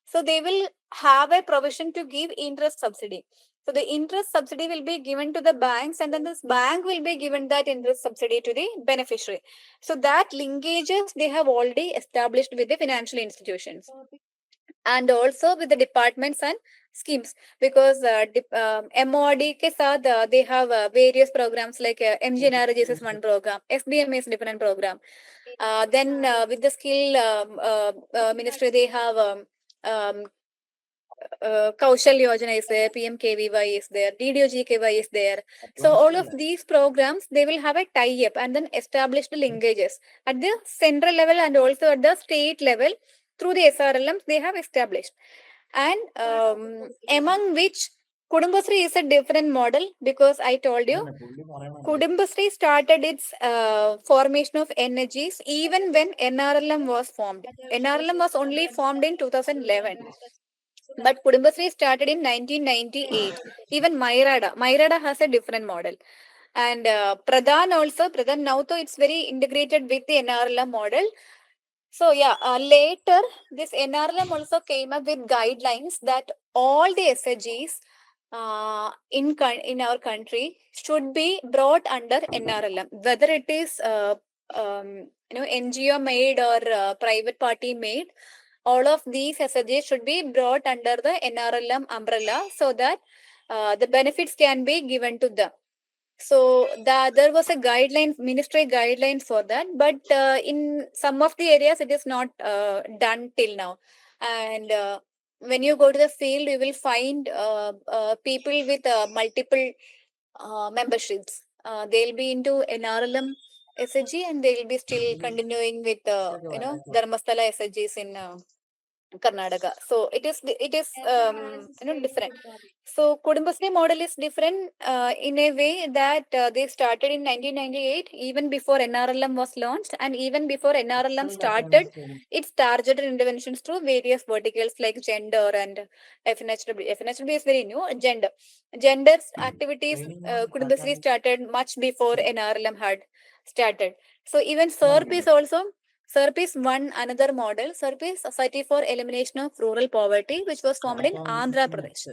So they will have a provision to give interest subsidy. So the interest subsidy will be given to the banks, and then this bank will be given that interest subsidy to the beneficiary. So that linkages they have already established with the financial institutions, and also with the departments and schemes, because MOD ke saath, they have various programs like MGNRGS is one program, SBM is different program. Then with the skill ministry, they have Kaushal Yojana is there, PMKVY is there, DDOGKY is there. So all of these programs, they will have a tie-up and then established linkages at the central level and also at the state level through the SRLMs they have established. And among which Kudumbashree is a different model, because I told you Kudumbashree started its formation of NHGs even when NRLM was formed. NRLM was only formed in 2011. But Kudumbashree started in 1998. Even Myrada has a different model. And Pradhan now, though it's very integrated with the NRLM model. So yeah, later this NRLM also came up with guidelines that all the SHGs in our country should be brought under NRLM, whether it is NGO made or private party made. All of these SHGs should be brought under the NRLM umbrella, so that the benefits can be given to them. So there was a guideline, ministry guideline for that, but in some of the areas it is not done till now. And when you go to the field, you will find people with multiple memberships. They'll be into NRLM SHG, and they will be still continuing with Dharmasthala SHGs in Karnataka. So it is different. So Kudumbashree model is different in a way that they started in 1998, even before NRLM was launched, and even before NRLM started its targeted interventions through various verticals like gender and FNHW. FNHW is very new. Gender activities, Kudumbashree started much before NRLM had started. So even SERP is also SERP is one another model. SERP is Society for Elimination of Rural Poverty, which was formed in Andhra Pradesh.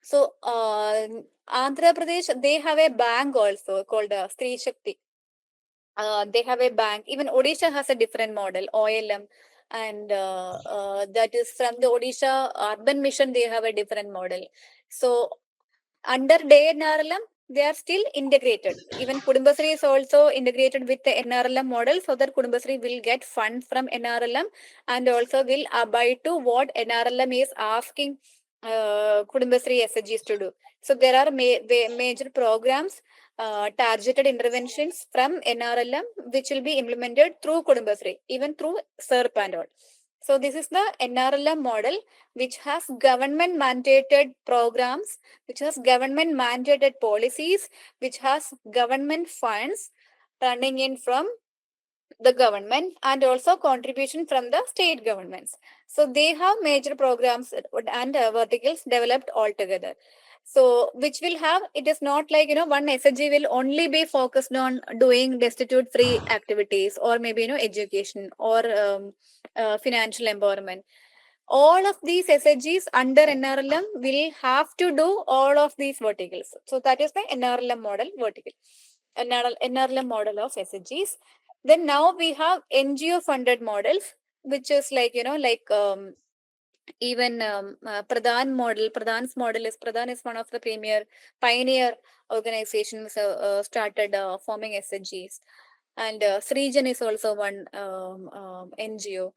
So Andhra Pradesh, they have a bank also called Stree Shakti. They have a bank. Even Odisha has a different model, OLM, and that is from the Odisha Urban Mission. They have a different model. So under DAY-NRLM, they are still integrated. Even Kudumbashree is also integrated with the NRLM model, so that Kudumbashree will get funds from NRLM and also will abide to what NRLM is asking Kudumbashree SHGs to do. So there are major programs, targeted interventions from NRLM, which will be implemented through Kudumbashree, even through SERP and all. So this is the NRLM model, which has government mandated programs, which has government mandated policies, which has government funds running in from the government and also contribution from the state governments. So they have major programs and verticals developed altogether. So which will have, it is not like, one SHG will only be focused on doing destitute free activities, or maybe, education, or financial empowerment. All of these SHGs under NRLM will have to do all of these verticals. So that is the NRLM model vertical, NRLM model of SHGs. Then now we have NGO funded models, which is like, even Pradhan's model is, Pradhan is one of the premier pioneer organizations started forming SHGs, and Srijan is also one NGO.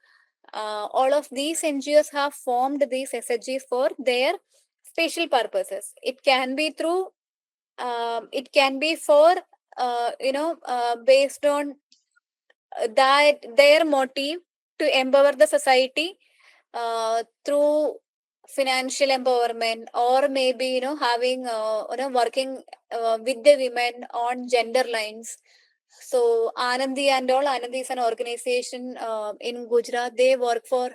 All of these NGOs have formed these SHGs for their special purposes. It can be through, it can be for, based on that their motive to empower the society through financial empowerment, or maybe, having, working with the women on gender lines. So Anandi and all, Anandi is an organization in Gujarat. They work for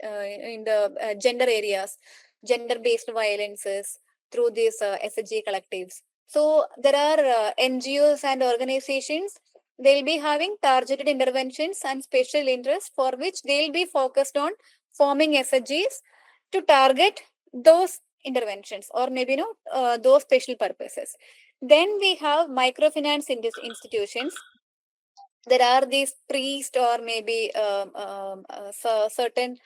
in the gender areas, gender based violences, through these SHG collectives. So there are NGOs and organizations, they'll be having targeted interventions and special interests, for which they'll be focused on forming SHGs to target those interventions, or maybe, those special purposes. Then we have microfinance institutions. There are these priests, or maybe certain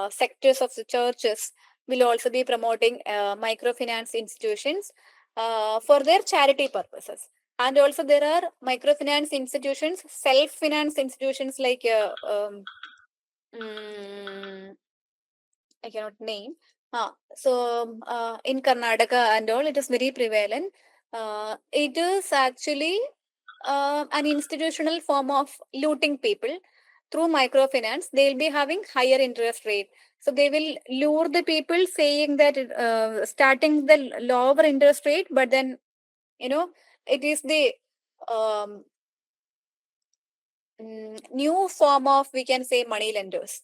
sectors of the churches will also be promoting microfinance institutions for their charity purposes. And also there are microfinance institutions, self-finance institutions, like mm, I cannot name. In Karnataka and all, it is very prevalent. It is actually an institutional form of looting people through microfinance. They'll be having higher interest rate. So they will lure the people, saying that starting the lower interest rate, but then, it is the um, new form of, we can say, money lenders.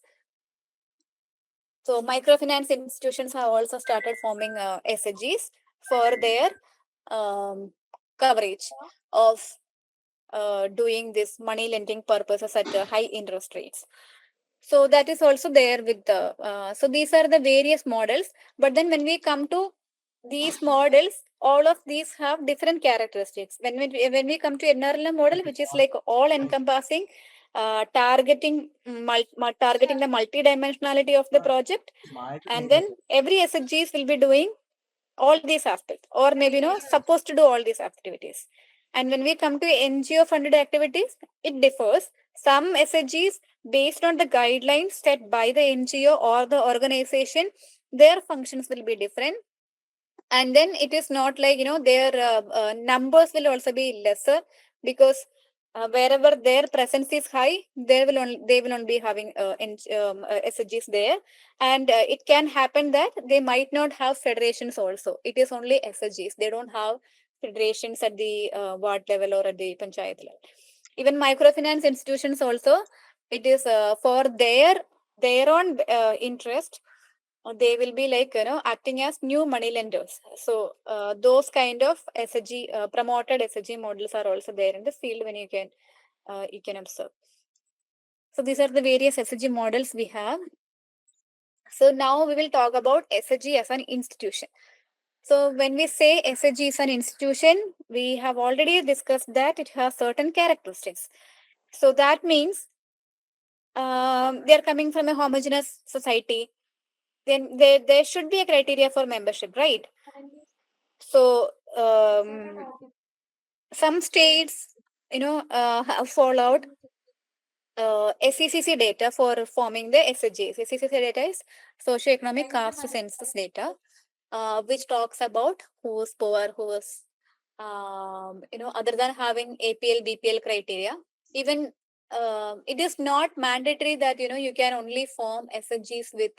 So microfinance institutions have also started forming SHGs for their um, coverage of doing this money lending purposes at high interest rates. So that is also there with the, so these are the various models. But then when we come to these models, all of these have different characteristics. When we come to NRLM model, which is like all encompassing, targeting targeting the multidimensionality of the project, and then every SHGs will be doing all these aspects, or maybe, supposed to do all these activities. And when we come to NGO funded activities, it differs. Some SHGs, based on the guidelines set by the NGO or the organization, their functions will be different. And then it is not like, their numbers will also be lesser, because wherever their presence is high, they will not be having SHGs there. And it can happen that they might not have federations also. It is only SHGs. They don't have federations at the ward level or at the panchayat level. Even microfinance institutions also, it is for their own interest. They will be like, acting as new money lenders. So those kind of SHG promoted SHG models are also there in the field, when you can observe. So these are the various SHG models we have. So now we will talk about SHG as an institution. So when we say SHG is an institution, we have already discussed that it has certain characteristics. So that means they are coming from a homogeneous society. Then there should be a criteria for membership, right? So some states, have followed SECC data for forming the SHGs. SECC data is socioeconomic caste census data, which talks about who's poor, who's, other than having APL, BPL criteria. Even it is not mandatory that, you can only form SHGs with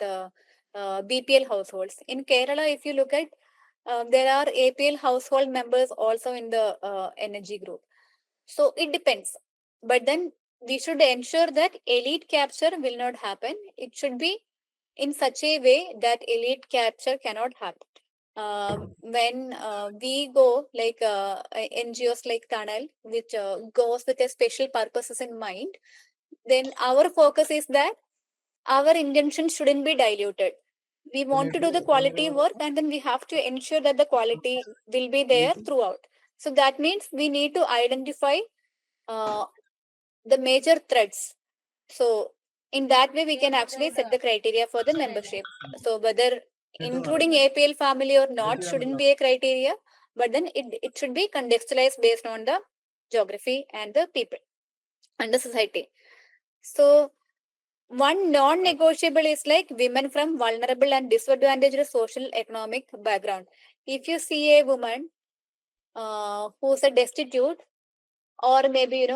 BPL households. In Kerala, if you look at, there are APL household members also in the energy group. So it depends. But then we should ensure that elite capture will not happen. It should be in such a way that elite capture cannot happen. when we go like NGOs like Tunnel, which goes with a special purposes in mind, then our focus is that our intention shouldn't be diluted. We want to do the quality work, and then we have to ensure that the quality will be there throughout. So that means we need to identify uh, the major threads. So in that way, we can actually set the criteria for the membership. So whether including APL family or not shouldn't be a criteria, but then it should be contextualized based on the geography and the people and the society. So one non-negotiable is like women from vulnerable and disadvantaged social economic background. If you see a woman who's a destitute, or maybe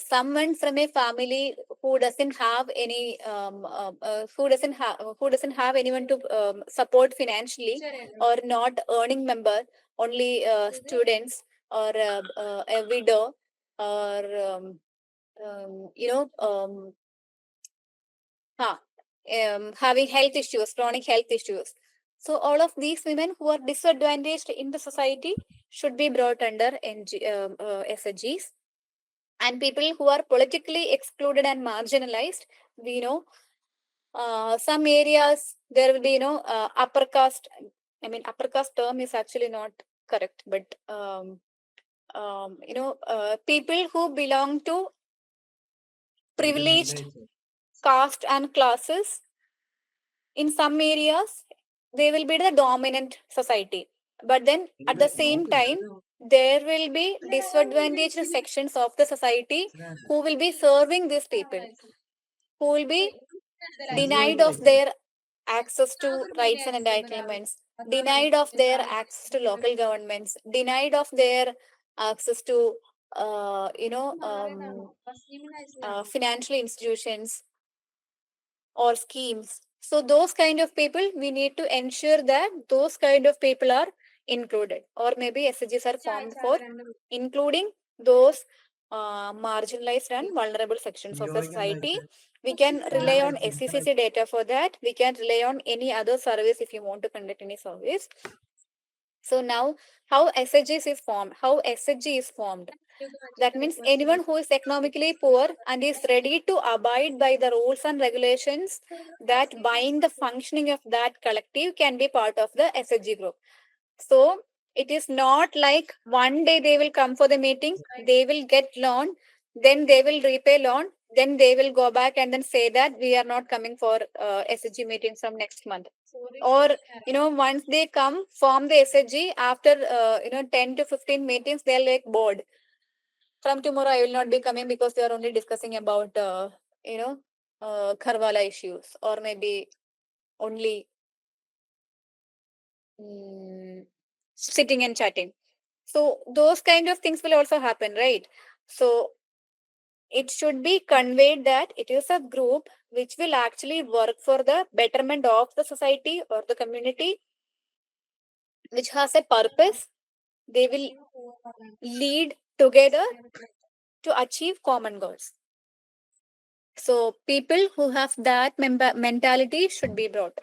someone from a family who doesn't have any who doesn't have anyone to support financially, or not earning member, only students, or a widow, or you know having health issues, chronic health issues. So all of these women who are disadvantaged in the society should be brought under SHGs. And people who are politically excluded and marginalized, we know some areas there will be upper caste. I mean, upper caste term is actually not correct, but people who belong to privileged caste and classes, in some areas they will be the dominant society, but then at the same time there will be disadvantaged sections of the society who will be serving these people, who will be denied of their access to rights and entitlements, denied of their access to local governments, denied of their access to financial institutions or schemes. So those kind of people, we need to ensure that those kind of people are included, or maybe SHGs are formed for including those marginalized and vulnerable sections of the society. We can rely on SCCC data for that. We can rely on any other service if you want to conduct any service. So now, how SHGs is formed? How SHG is formed? That means anyone who is economically poor and is ready to abide by the rules and regulations that bind the functioning of that collective can be part of the SHG group. So it is not like one day they will come for the meeting, they will get loan, then they will repay loan, then they will go back and then say that we are not coming for SHG meetings from next month. Or once they come form the SHG, after 10 to 15 meetings, they're like bored. From tomorrow I will not be coming because they are only discussing about Kharwala issues, or maybe only sitting and chatting. So those kind of things will also happen, right? So it should be conveyed that it is a group which will actually work for the betterment of the society or the community, which has a purpose. They will lead together to achieve common goals. So people who have that mentality should be brought,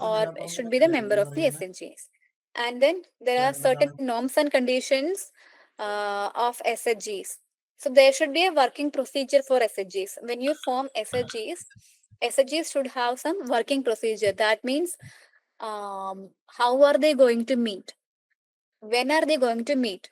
or should be the member of the SHGs. And then there are certain norms and conditions of SHGs. So there should be a working procedure for SHGs. When you form SHGs should have some working procedure. That means how are they going to meet? When are they going to meet?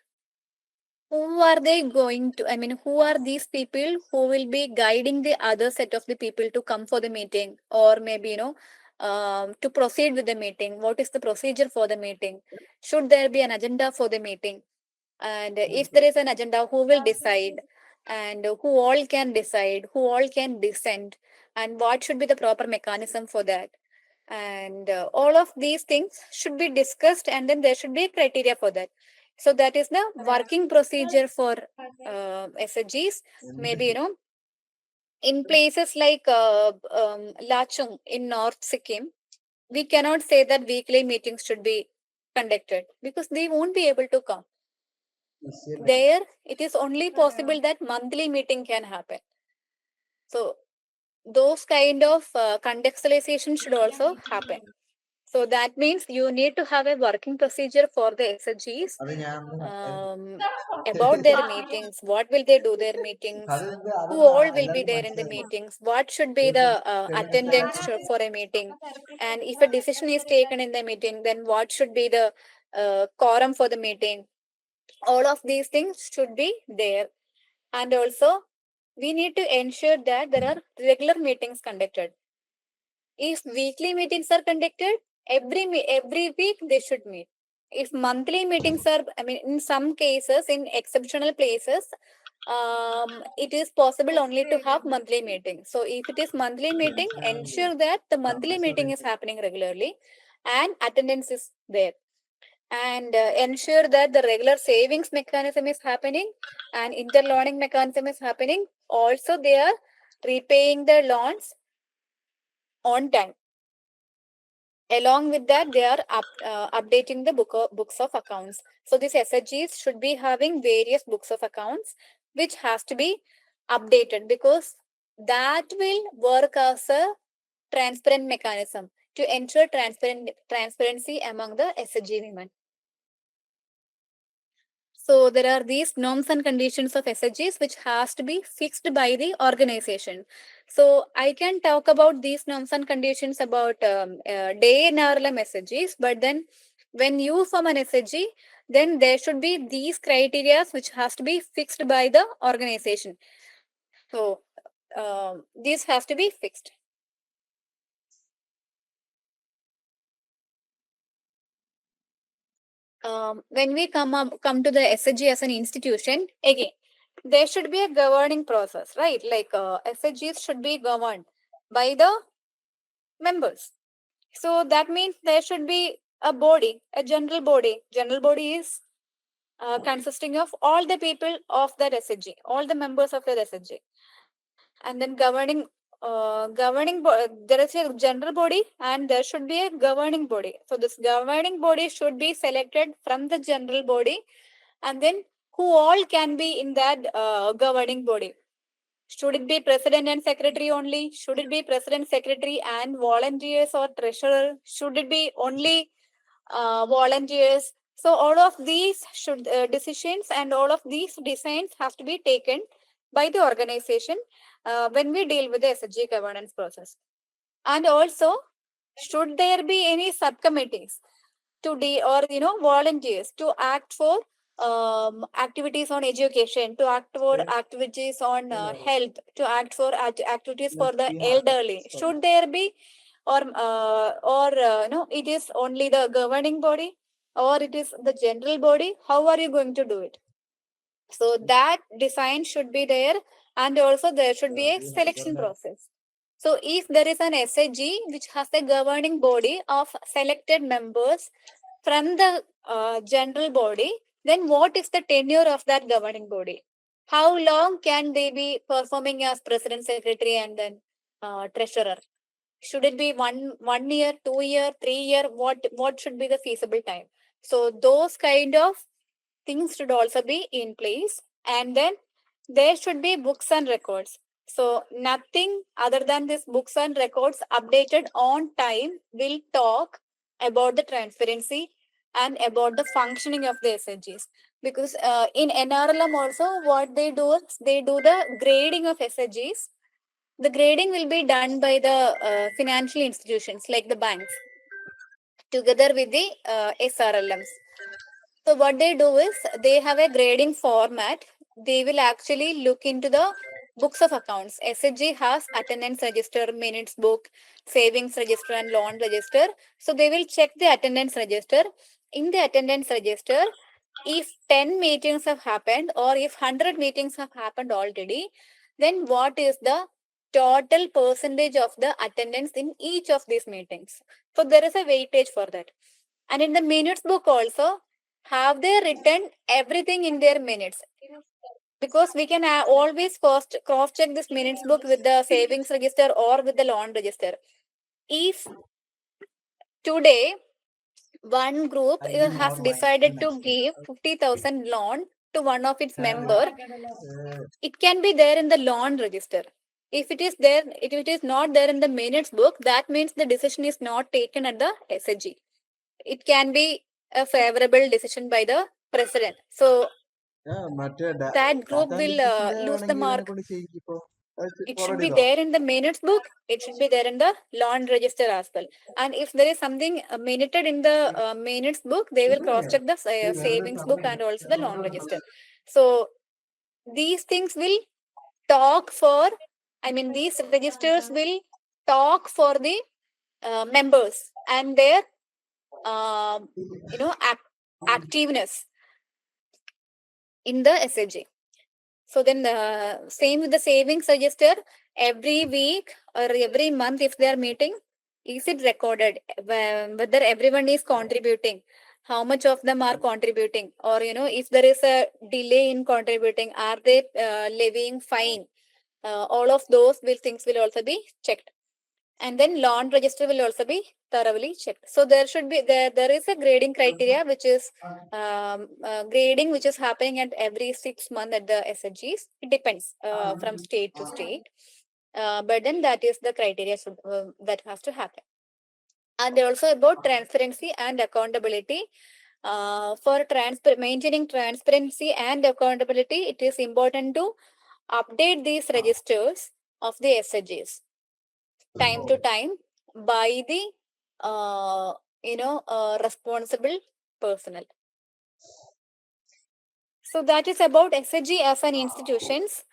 Who are they going to, I mean, who are these people who will be guiding the other set of the people to come for the meeting, or maybe to proceed with the meeting? What is the procedure for the meeting? Should there be an agenda for the meeting? And if there is an agenda, who will decide? And who all can decide? Who all can dissent? And what should be the proper mechanism for that? And all of these things should be discussed, and then there should be a criteria for that. So that is the working procedure for SHGs. Maybe in places like Lachung in North Sikkim, we cannot say that weekly meetings should be conducted because they won't be able to come. There it is only possible that monthly meeting can happen. So those kind of contextualization should also happen. So that means you need to have a working procedure for the SHGs about their meetings. What will they do their meetings? Who all will be there in the meetings? What should be the attendance for a meeting? And if a decision is taken in the meeting, then what should be the quorum for the meeting? All of these things should be there. And also, we need to ensure that there are regular meetings conducted. If weekly meetings are conducted, every week they should meet. If monthly meetings are, I mean, in some cases, in exceptional places, it is possible only to have monthly meeting. So if it is monthly meeting, ensure that the monthly meeting is happening regularly and attendance is there. And ensure that the regular savings mechanism is happening and interloaning mechanism is happening. Also, they are repaying the loans on time. Along with that, they are updating the books of accounts. So these SHGs should be having various books of accounts, which has to be updated, because that will work as a transparent mechanism to ensure transparency among the SHG women. So there are these norms and conditions of SHGs which has to be fixed by the organization. So I can talk about these norms and conditions about DAY-NRLM SHGs, but then when you form an SHG, then there should be these criteria which has to be fixed by the organization. So this has to be fixed. When we come to the SHG as an institution, again, there should be a governing process, right? Like SHGs should be governed by the members. So that means there should be a body, a general body. General body is consisting of all the people of that SHG, all the members of that SHG. And then there is a general body and there should be a governing body. So this governing body should be selected from the general body, and then who all can be in that governing body. Should it be president and secretary only? Should it be president, secretary and volunteers or treasurer? Should it be only volunteers? So all of these should decisions and all of these designs have to be taken by the organization when we deal with the SHG governance process. And also, should there be any subcommittees to or volunteers to act for activities on education, to act for activities on health, to act for activities for the elderly? Should there be, or no, it is only the governing body or it is the general body? How are you going to do it? So that design should be there, and also there should be a selection process. So if there is an SHG which has a governing body of selected members from the general body, then what is the tenure of that governing body? How long can they be performing as president, secretary, and then treasurer? Should it be 1 year, 2 year, 3 year? What should be the feasible time? So those kind of things should also be in place. And then there should be books and records. So nothing other than these books and records updated on time will talk about the transparency and about the functioning of the SHGs. Because in NRLM also, what they do is they do the grading of SHGs. The grading will be done by the financial institutions like the banks together with the SRLMs. So what they do is they have a grading format. They will actually look into the books of accounts. SHG has attendance register, minutes book, savings register, and loan register. So they will check the attendance register. In the attendance register, if 10 meetings have happened or if 100 meetings have happened already, then what is the total percentage of the attendance in each of these meetings? So there is a weightage for that. And in the minutes book also, have they written everything in their minutes? Because we can always cross check this minutes book with the savings register or with the loan register. If today one group has decided to give 50,000 loan to one of its member, it can be there in the loan register. If it is there, if it is not there in the minutes book, that means the decision is not taken at the SHG. It can be a favorable decision by the president. So that group will lose the mark. It should be there in the minutes book. It should be there in the loan register as well. And if there is something minuted in the minutes book, they will cross check the savings book and also the loan register. So these things will talk for, these registers will talk for the members and their activeness in the SHG. So then the same with the savings register. Every week or every month, if they are meeting, is it recorded whether everyone is contributing, how much of them are contributing, or if there is a delay in contributing, are they levying fine? All of those things will also be checked. And then loan register will also be thoroughly checked. So there should be there is a grading criteria which is grading which is happening at every 6 months at the SHGs. It depends from state to state, but then that is the criteria that has to happen. And also about transparency and accountability. For maintaining transparency and accountability, it is important to update these registers of the SHGs time to time by the responsible personnel. So that is about SHG as an institutions.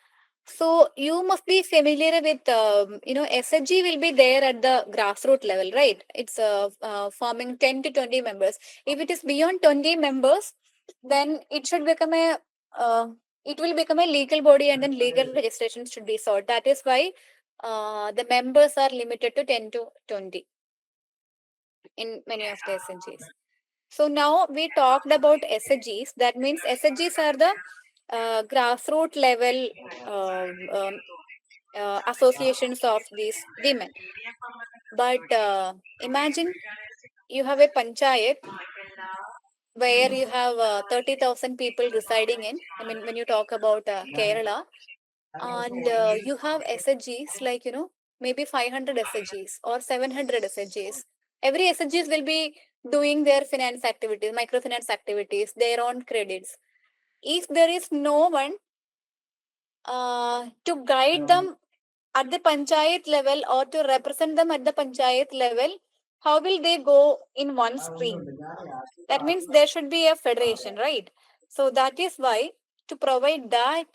So you must be familiar with SHG will be there at the grassroots level, right? It's forming 10 to 20 members. If it is beyond 20 members, then it should become a it will become a legal body, and then legal registration should be sought. That is why the members are limited to 10 to 20 in many of the SHGs. So now we talked about SHGs. That means SHGs are the grassroots level associations of these women. But imagine you have a panchayat where you have 30,000 people residing in. When you talk about Kerala, and you have SHGs like, maybe 500 SHGs or 700 SHGs. Every SHGs will be doing their finance activities, microfinance activities, their own credits. If there is no one to guide them at the panchayat level or to represent them at the panchayat level, how will they go in one stream? That means there should be a federation, right? So that is why, to provide that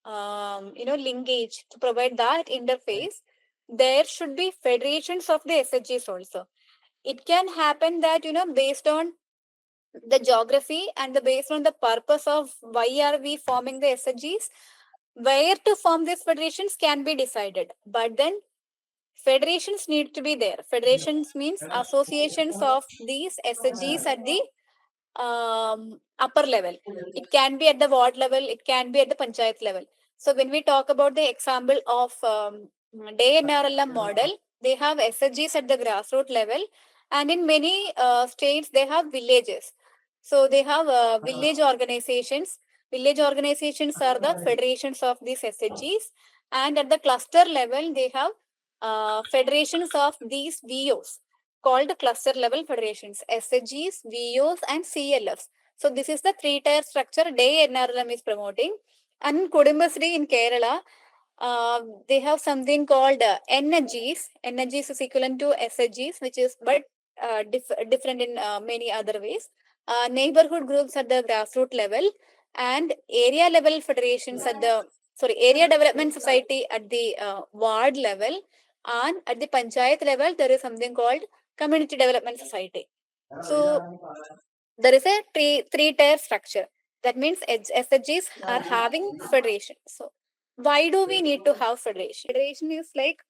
linkage, to provide that interface, there should be federations of the SHGs also. It can happen that, based on the geography and based on the purpose of why are we forming the SHGs, where to form these federations can be decided. But then federations need to be there. Federations means associations of these SHGs at the upper level. It can be at the ward level, it can be at the panchayat level. So when we talk about the example of DAY-NRLM model, they have SHGs at the grassroots level, and in many states they have villages. So they have village organizations. Village organizations are the federations of these SHGs, and at the cluster level they have federations of these VOs called cluster level federations, SHGs, VOs, and CLFs. So this is the 3-tier structure DAY-NRLM is promoting. And in Kudumbashree in Kerala, they have something called NHGs. NHGs is equivalent to SHGs, which is but different in many other ways. Neighborhood groups at the grassroots level, and area level federations at the area development society at the ward level, and at the panchayat level there is something called community development society. So there is a three-tier structure. That means SHGs are having federation. So why do we need to have federation? Federation is like,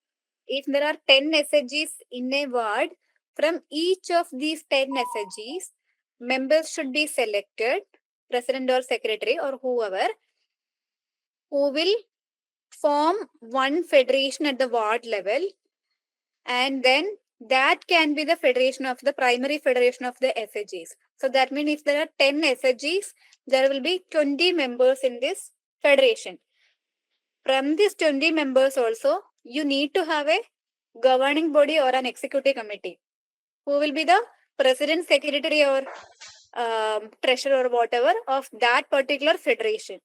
if there are 10 SHGs in a ward, from each of these 10 SHGs, members should be selected, president or secretary or whoever, who will form one federation at the ward level, and then that can be the federation of the primary federation of the SHGs. So that means if there are 10 SHGs, there will be 20 members in this federation. From these 20 members also, you need to have a governing body or an executive committee who will be the president, secretary, or treasurer or whatever of that particular federation.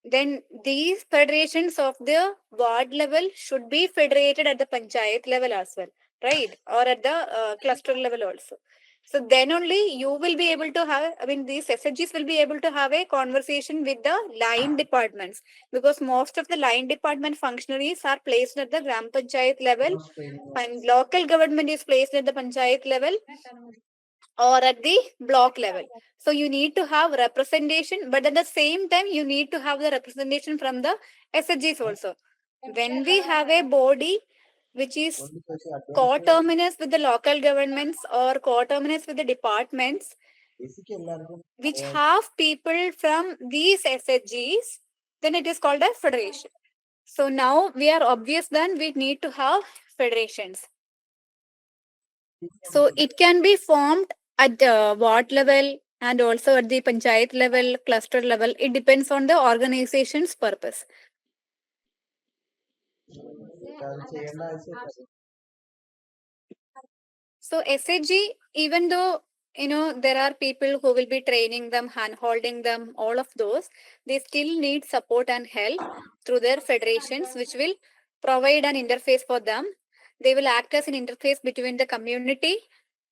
Then these federations of the ward level should be federated at the panchayat level as well, right? Or at the cluster level also. So then only you will be able to have, I mean, these SHGs will be able to have a conversation with the line departments, because most of the line department functionaries are placed at the Gram Panchayat level, and local government is placed at the Panchayat level or at the block level. So you need to have representation, but at the same time, you need to have the representation from the SHGs also. When we have a body which is coterminous with the local governments or coterminous with the departments, which have people from these SHGs, then it is called a federation. So now we are obvious that we need to have federations. So it can be formed at the ward level and also at the panchayat level, cluster level. It depends on the organization's purpose. So SHG, even though there are people who will be training them, hand holding them, all of those, they still need support and help through their federations, which will provide an interface for them. They will act as an interface between the community,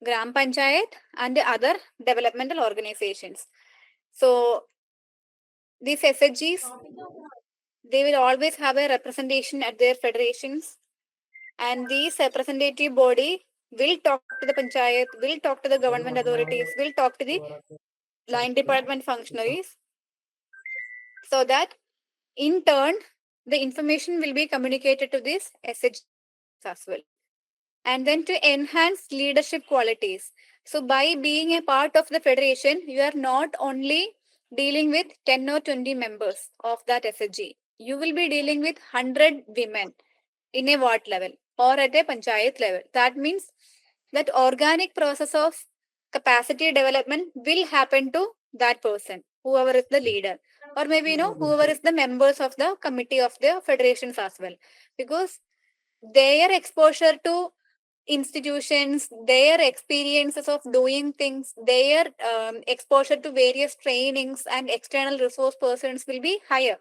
Gram Panchayat, and the other developmental organizations. So these SHGs, they will always have a representation at their federations, and these representative body will talk to the panchayat, will talk to the government authorities, will talk to the line department functionaries, so that in turn the information will be communicated to this SHG as well. And then to enhance leadership qualities. So by being a part of the federation, you are not only dealing with 10 or 20 members of that SHG. You will be dealing with 100 women in a ward level or at a panchayat level. That means that organic process of capacity development will happen to that person, whoever is the leader, or maybe whoever is the members of the committee of the federations as well, because their exposure to institutions, their experiences of doing things, their exposure to various trainings and external resource persons will be higher.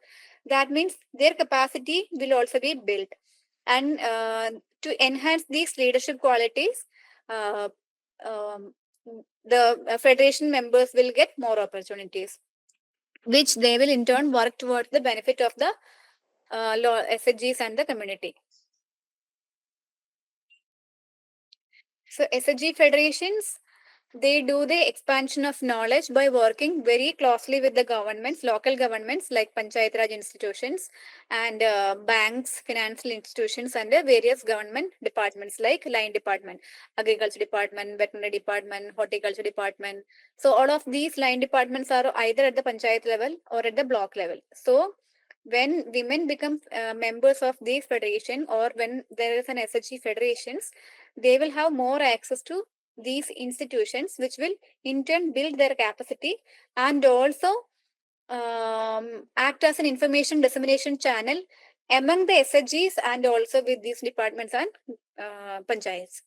That means their capacity will also be built. And to enhance these leadership qualities, uh, um, the federation members will get more opportunities, which they will in turn work towards the benefit of the SHGs and the community. So SHG federations, they do the expansion of knowledge by working very closely with the governments, local governments like Panchayat Raj institutions and banks, financial institutions, and various government departments like line department, agriculture department, veterinary department, horticulture department. So all of these line departments are either at the Panchayat level or at the block level. So when women become members of these federation, or when there is an SHG federations, they will have more access to these institutions, which will in turn build their capacity and also act as an information dissemination channel among the SHGs and also with these departments and panchayats.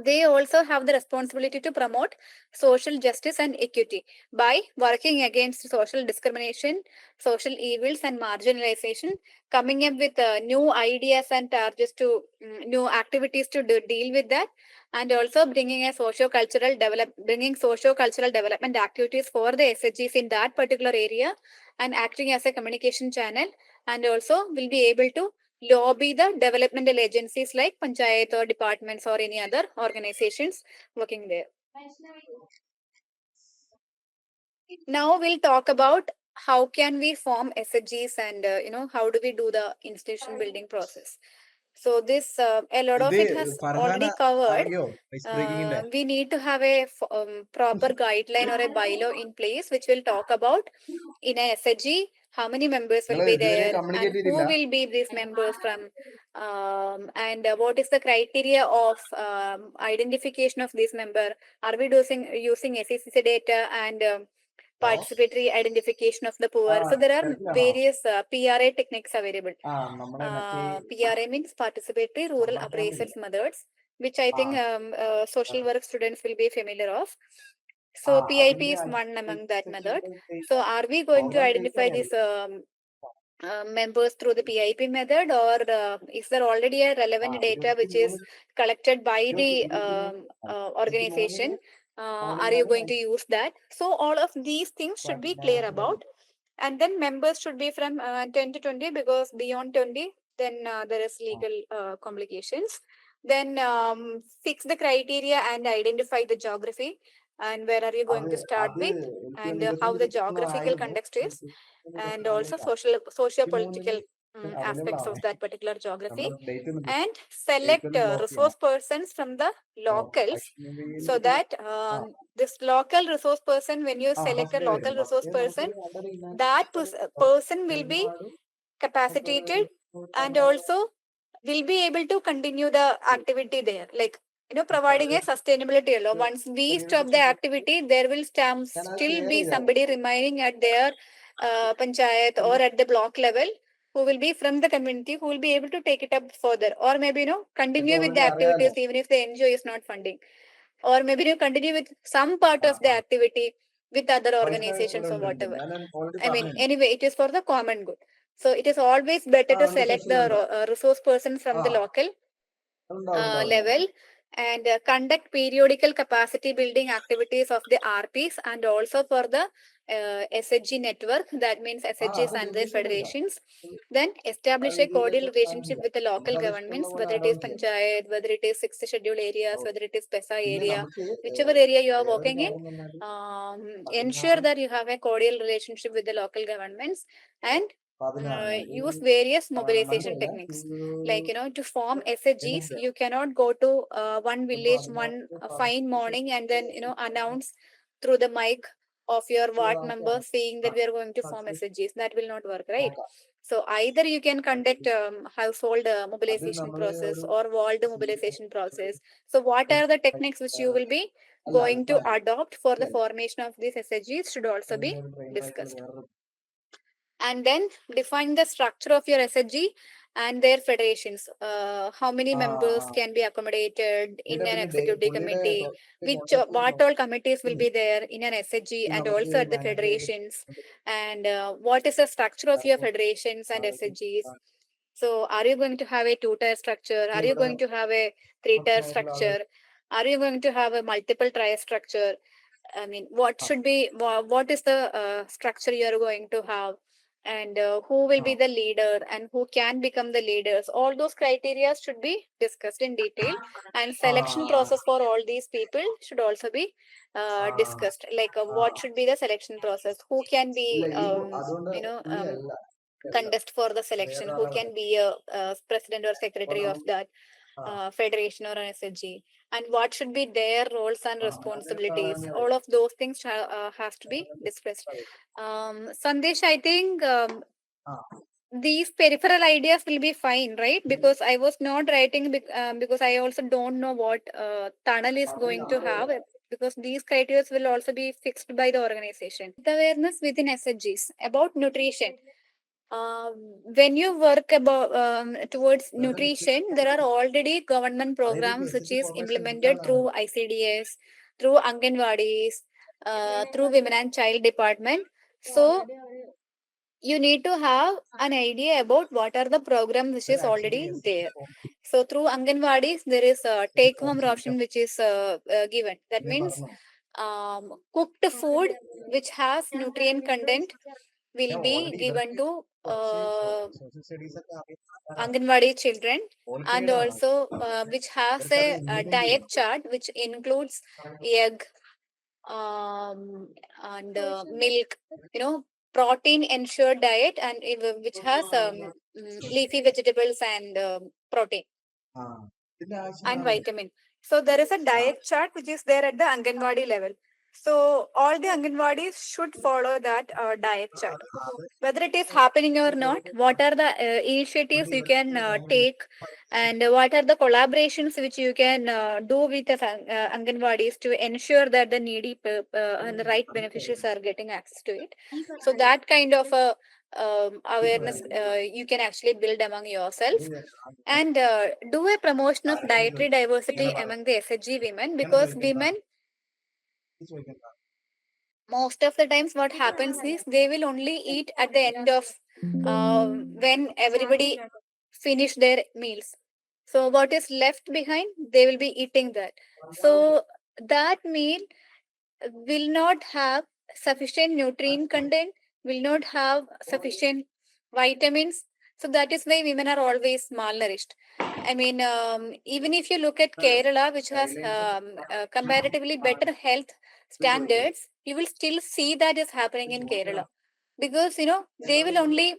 They also have the responsibility to promote social justice and equity by working against social discrimination, social evils, and marginalization, coming up with new ideas and targets to new activities to deal with that, and also bringing socio-cultural development activities for the SHGs in that particular area, and acting as a communication channel, and also will be able to lobby the developmental agencies like panchayat or departments or any other organizations working there. Now we'll talk about how can we form SHGs and how do we do the institution building process. So this a lot of it has already covered. We need to have a proper guideline or a bylaw in place which will talk about in a SHG how many members will be there and who will be these members from, and what is the criteria of identification of this member. Are we using SECC data, and participatory identification of the poor. So there are various PRA techniques available. PRA means participatory rural appraisal methods, which I think social work students will be familiar of. So PIP is one among that method. So are we going to identify these members through the PIP method, or is there already a relevant data which is collected by the organization? Are you going to use that? So all of these things should be clear about. And then members should be from 10 to 20, because beyond 20, then there is legal complications. Then fix the criteria and identify the geography, and where are you going to start with, and how the geographical context is, and also socio-political aspects of that particular geography, and select resource persons from the locals, so that this local resource person, when you select a local resource person, that person will be capacitated and also will be able to continue the activity there, like providing a sustainability alone. Once we stop the activity, there will still be somebody remaining at their panchayat or at the block level, who will be from the community, who will be able to take it up further, or maybe continue with the activities even if the NGO is not funding, or maybe continue with some part of the activity with other organizations or whatever. I mean, anyway, it is for the common good. So it is always better to select the resource person from the local level, and conduct periodical capacity building activities of the RPs, and also for the SHG network, that means SHGs and their federations. Then establish a cordial relationship with the local governments, whether it is panchayat, whether it is sixth scheduled areas, whether it is PESA area, whichever area you are working in. Ensure that you have a cordial relationship with the local governments, and use various mobilization techniques, like to form SHGs. You cannot go to one village one fine morning and then announce through the mic of your ward member saying that we are going to form SHGs. That will not work, right? So either you can conduct household mobilization process or ward mobilization process. So what are the techniques which you will be going to adopt for the formation of these SHGs should also be discussed. And then define the structure of your SHG and their federations. How many members can be accommodated in an executive committee? What all committees will be there in an SHG and also at the federations? And what is the structure of your federations and SHGs? So are you going to have a two-tier structure? Are you going to have a three-tier structure? Are you going to have a multiple tier structure? I mean, what should be, what is the structure you are going to have? And who will be the leader and who can become the leaders? All those criteria should be discussed in detail, and selection process for all these people should also be discussed. Like what should be the selection process? Who can be, contest for the selection? Who can be a president or secretary of that federation or an SHG? And what should be their roles and responsibilities? All of those things have to be discussed. Sandesh, I think these peripheral ideas will be fine, right? Because I was not writing because I also don't know what tunnel is going to have, because these criteria will also be fixed by the organization. The awareness within SHGs about nutrition. When you work about towards nutrition, there are already government programs which is implemented through ICDS, through Anganwadis, through Women and Child Department. So you need to have an idea about what are the programs which is already there. So through Anganwadis, there is a take-home ration which is given. That means cooked food which has nutrient content will be given to Anganwadi children, and also which has a diet chart which includes egg and milk, protein ensured diet, and which has leafy vegetables and protein and vitamin. So there is a diet chart which is there at the Anganwadi level. So all the Anganwadis should follow that diet chart. Whether it is happening or not, what are the initiatives you can take, and what are the collaborations which you can do with the Anganwadis to ensure that the needy and the right beneficiaries are getting access to it. So that kind of awareness you can actually build among yourself, and do a promotion of dietary diversity among the SHG women, because women most of the times what happens is they will only eat at the end of when everybody finish their meals. So what is left behind, they will be eating that. So that meal will not have sufficient nutrient content, will not have sufficient vitamins. So that is why women are always malnourished. I mean, even if you look at Kerala, which has comparatively better health standards, you will still see that is happening in Kerala, because they will only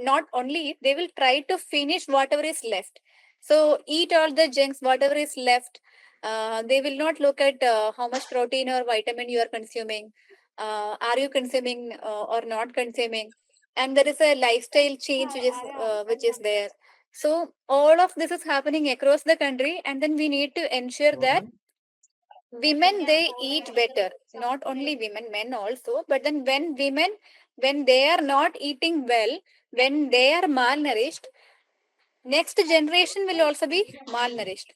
not only eat, they will try to finish whatever is left. So eat all the junks, whatever is left. They will not look at how much protein or vitamin you are consuming. Are you consuming or not consuming? And there is a lifestyle change which is there. So all of this is happening across the country, and then we need to ensure that women, they eat better. Not only women, men also. But then when women, when they are not eating well, when they are malnourished, next generation will also be malnourished.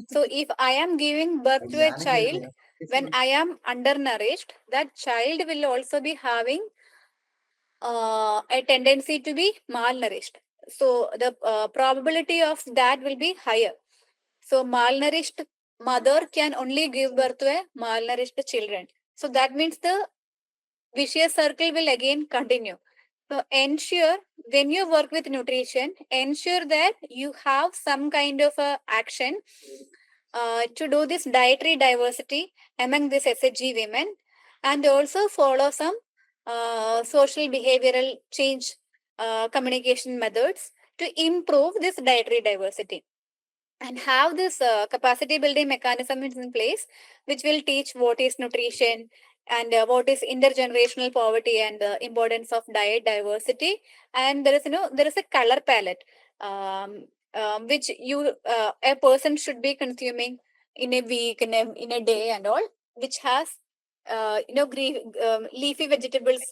So if I am giving birth to a child, when I am undernourished, that child will also be having a tendency to be malnourished. So the probability of that will be higher. So malnourished mother can only give birth to a malnourished children. So that means the vicious circle will again continue. So ensure, when you work with nutrition, ensure that you have some kind of a action to do this dietary diversity among this SHG women, and also follow some social behavioral change communication methods to improve this dietary diversity, and have this capacity building mechanism is in place, which will teach what is nutrition, and what is intergenerational poverty, and the importance of diet diversity. And there is there is a color palette, which a person should be consuming in a week, in a day and all, which has leafy vegetables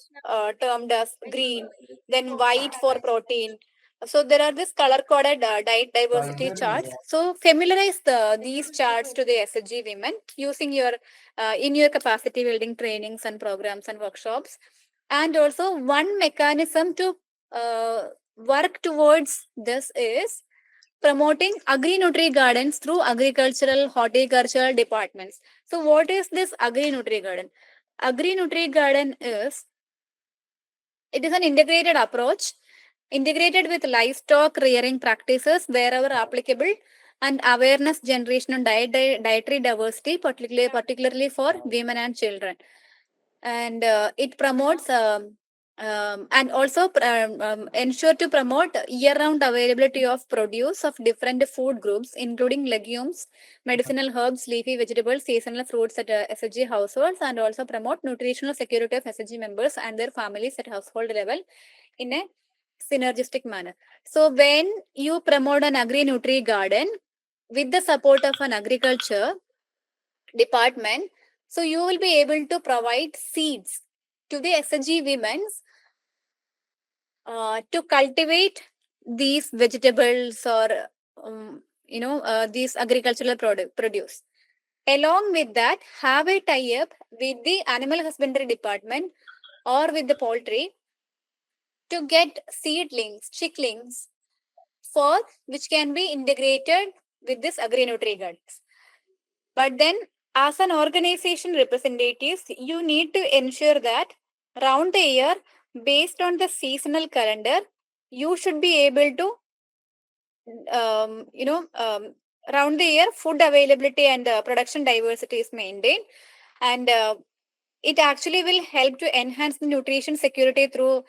termed as green, then white for protein. So there are this color coded diet diversity charts. So familiarize these charts to the SHG women using your in your capacity building trainings and programs and workshops. And also one mechanism to work towards this is promoting agri-nutri gardens through agricultural horticultural departments. So what is this agri-nutri garden? Agri-nutri garden is, it is an integrated approach, integrated with livestock rearing practices wherever applicable, and awareness generation on dietary diversity, particularly for women and children. And it promotes and also ensure to promote year-round availability of produce of different food groups, including legumes, medicinal herbs, leafy vegetables, seasonal fruits at SHG households, and also promote nutritional security of SHG members and their families at household level in a synergistic manner. So when you promote an agri-nutri garden with the support of an agriculture department, so you will be able to provide seeds to the SHG women to cultivate these vegetables or these agricultural produce. Along with that, have a tie-up with the animal husbandry department or with the poultry to get seedlings, chicklings, for which can be integrated with this agri-nutri gardens. But then, as an organization representatives, you need to ensure that round the year, based on the seasonal calendar, you should be able to, round the year, food availability and production diversity is maintained. And it actually will help to enhance the nutrition security through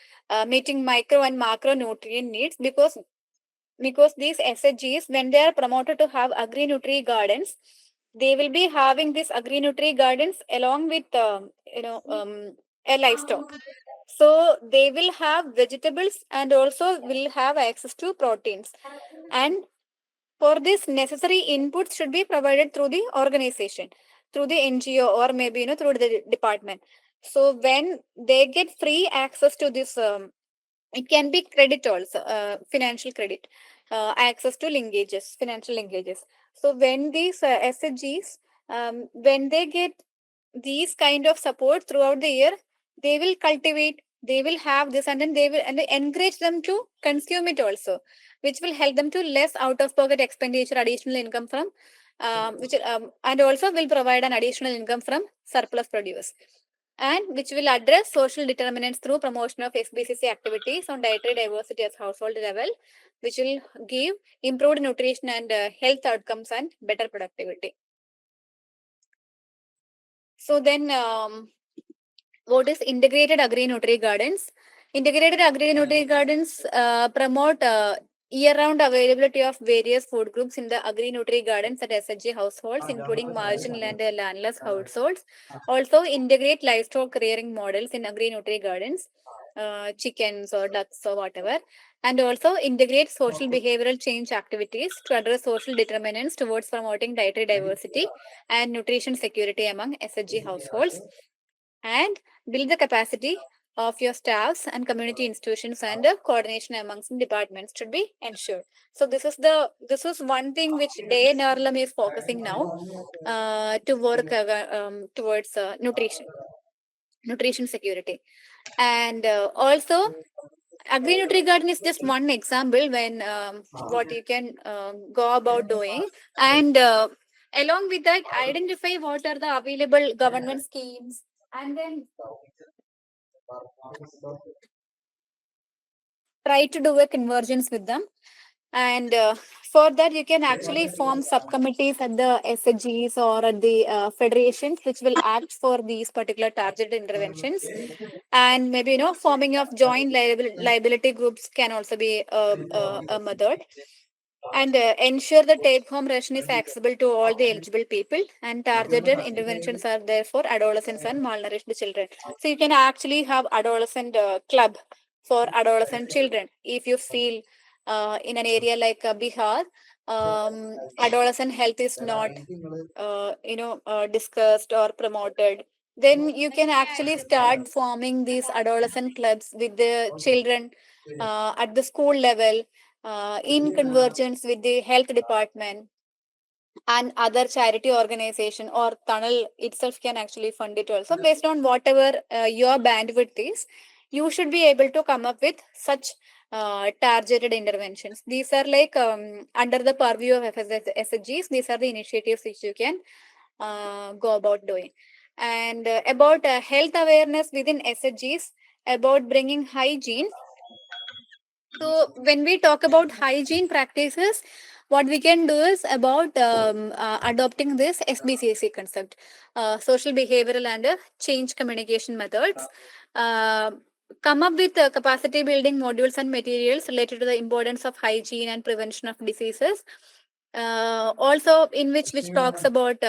meeting micro and macronutrient needs, because these SHGs, when they are promoted to have agri-nutri gardens, they will be having this agri-nutri gardens along with a livestock. So they will have vegetables and also will have access to proteins. And for this, necessary inputs should be provided through the organization, through the NGO, or maybe through the department. So when they get free access to this, it can be credit also, financial credit, access to linkages, financial linkages. So when these SHGs, when they get these kind of support throughout the year, they will cultivate, they will have this, and then they will and they encourage them to consume it also, which will help them to less out of pocket expenditure, additional income from which and also will provide an additional income from surplus produce, and which will address social determinants through promotion of SBCC activities on dietary diversity at household level, which will give improved nutrition and health outcomes and better productivity. So then, what is integrated agri-nutri gardens? Integrated agri-nutri gardens promote year-round availability of various food groups in the agri-nutri gardens at SHG households, including marginal and landless households. Also, integrate livestock rearing models in agri-nutri gardens, chickens or ducks or whatever. And also integrate social behavioral change activities to address social determinants towards promoting dietary diversity and nutrition security among SHG households, and build the capacity of your staffs and community institutions, and coordination amongst departments should be ensured. So this is one thing which DAY-NRLM is focusing now to work towards nutrition security. And also, agri-nutri garden is just one example when what you can go about doing, and along with that, identify what are the available government schemes, and then try to do a convergence with them. And for that, you can actually form subcommittees at the SHGs or at the federations, which will act for these particular targeted interventions. And maybe forming of joint liability groups can also be a method. And ensure the take-home ration is accessible to all the eligible people, and targeted interventions are there for adolescents and malnourished children. So you can actually have adolescent club for adolescent children. If you feel in an area like Bihar, adolescent health is not discussed or promoted, then you can actually start forming these adolescent clubs with the children at the school level, in convergence with the health department and other charity organization, or tunnel itself can actually fund it also, based on whatever your bandwidth is. You should be able to come up with such targeted interventions. These are like under the purview of SHGs. These are the initiatives which you can go about doing. And about health awareness within SHGs, about bringing hygiene. So when we talk about hygiene practices, what we can do is about adopting this SBCC concept, social behavioral and change communication methods. Uh, Come up with capacity building modules and materials related to the importance of hygiene and prevention of diseases. Also, in which talks about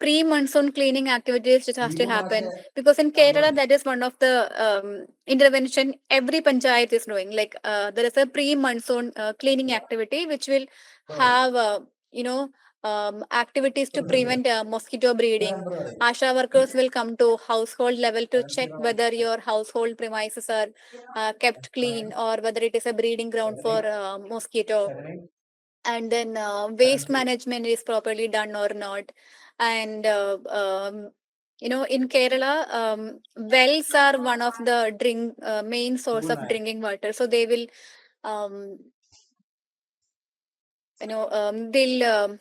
pre-monsoon cleaning activities which has to happen, because in Kerala that is one of the intervention every panchayat is doing. Like there is a pre-monsoon cleaning activity which will have activities to prevent mosquito breeding. Asha workers will come to household level to check whether your household premises are kept clean, or whether it is a breeding ground for mosquito, and then waste management is properly done or not. And in Kerala, wells are one of the main source of drinking water, so they will um, they'll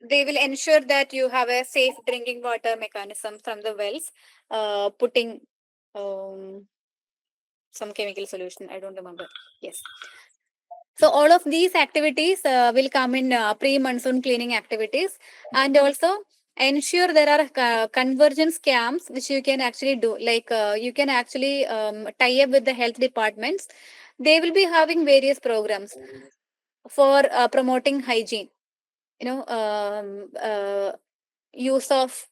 they will ensure that you have a safe drinking water mechanism from the wells, putting some chemical solution, I don't remember. Yes. So all of these activities will come in pre-monsoon cleaning activities, and also ensure there are convergence camps which you can actually do. Like you can actually tie up with the health departments. They will be having various programs for promoting hygiene. use of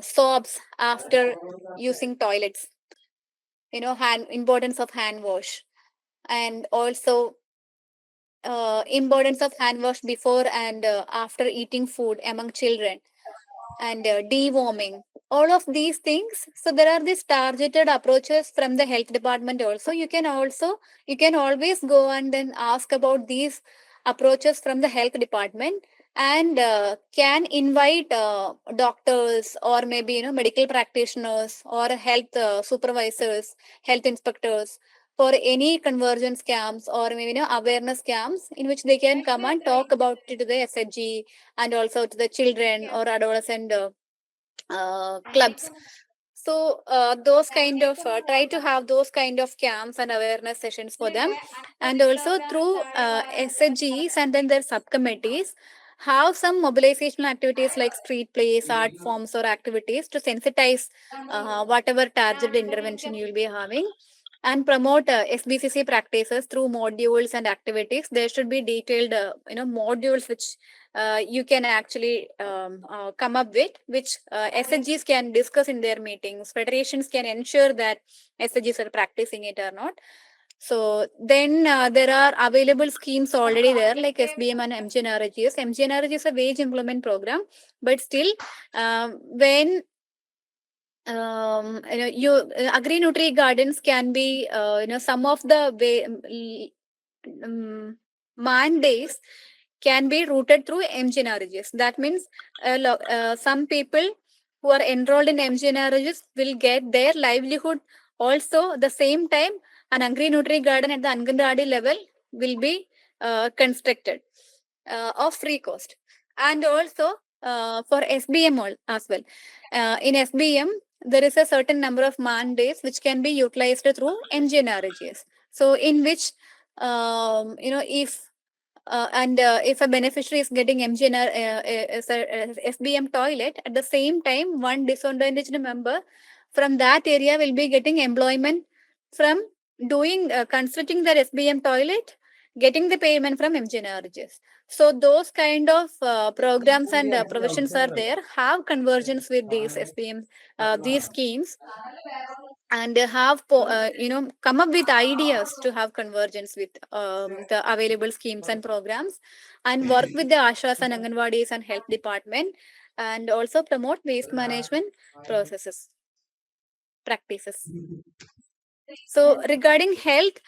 soaps after using toilets, hand importance of hand wash, and also importance of hand wash before and after eating food among children, and deworming, all of these things. So there are these targeted approaches from the health department also. You can always go and then ask about these approaches from the health department, and can invite doctors, or maybe medical practitioners, or health supervisors, health inspectors, for any convergence camps, or maybe awareness camps, in which they can come and talk about it to the SHG, and also to the children or adolescent clubs. So those kind of try to have those kind of camps and awareness sessions for them, and also through SHGs and then their subcommittees have some mobilizational activities like street plays, art forms, or activities to sensitize whatever targeted intervention you will be having, and promote SBCC practices through modules and activities. There should be detailed, modules which you can actually come up with, which SHGs can discuss in their meetings. Federations can ensure that SHGs are practicing it or not. So then there are available schemes already there, like SBM and MGNRGs. MGNRG is a wage implement program, but still, when agri nutri gardens can be some of the way man days can be routed through MGNRGs. That means some people who are enrolled in MGNRGs will get their livelihood also. The same time, an agri nutri garden at the Anganwadi level will be constructed of free cost. And also for SBM as well. In SBM, there is a certain number of man days which can be utilized through MGNRGs. So in which, if a beneficiary is getting SBM toilet, at the same time, one disadvantaged member from that area will be getting employment from doing constructing their SBM toilet, getting the payment from MGNRGs. So those kind of programs and provisions are there, have convergence with these SBM, these schemes, and have come up with ideas to have convergence with the available schemes and programs, and work with the ashas and anganwadis and health department, and also promote waste management processes practices. So regarding health,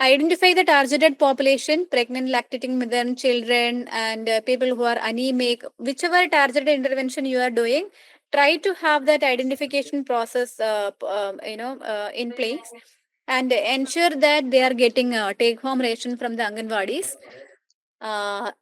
identify the targeted population: pregnant, lactating women, children, and people who are anemic. Whichever targeted intervention you are doing, try to have that identification process in place, and ensure that they are getting a take home ration from the Anganwadis uh,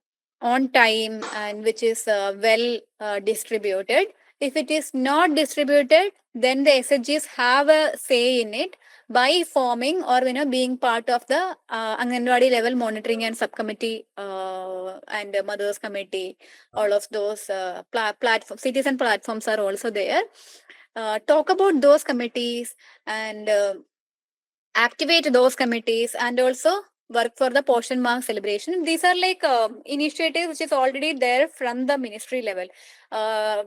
on time, and which is well distributed. If it is not distributed, then the SHGs have a say in it by forming, or being part of the Anganwadi level monitoring and subcommittee and mothers committee. All of those platform citizen platforms are also there. Talk about those committees, and activate those committees, and also work for the Portion Mark celebration. These are like initiatives which is already there from the ministry level.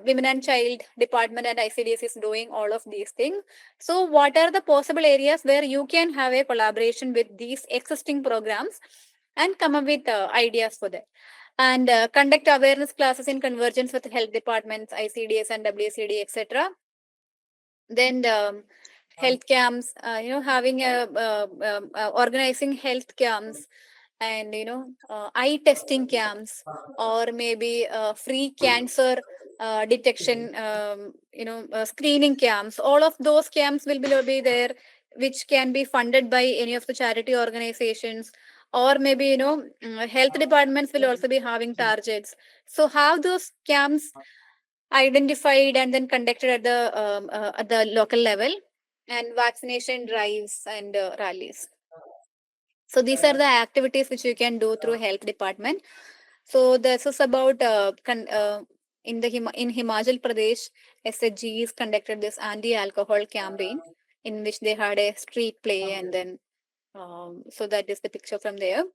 Women and Child Department and ICDS is doing all of these things. So what are the possible areas where you can have a collaboration with these existing programs and come up with ideas for that? And conduct awareness classes in convergence with health departments, ICDS and WCD, etc. Then health camps, having a organizing health camps, and eye testing camps, or maybe free cancer detection, screening camps. All of those camps will be there, which can be funded by any of the charity organizations, or maybe health departments will also be having targets. So have those camps identified and then conducted at the local level, and vaccination drives and rallies. So these are the activities which you can do through health department. So this is about in Himachal Pradesh, SHGs conducted this anti-alcohol campaign, in which they had a street play, and then so that is the picture from there.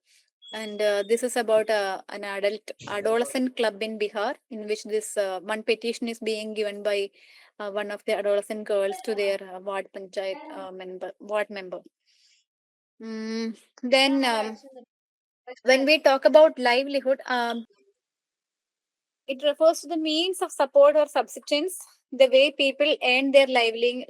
And this is about an adolescent club in Bihar, in which this one petition is being given by one of the adolescent girls to their ward panchayat ward member. Then when we talk about livelihood, it refers to the means of support or subsistence, the way people earn their living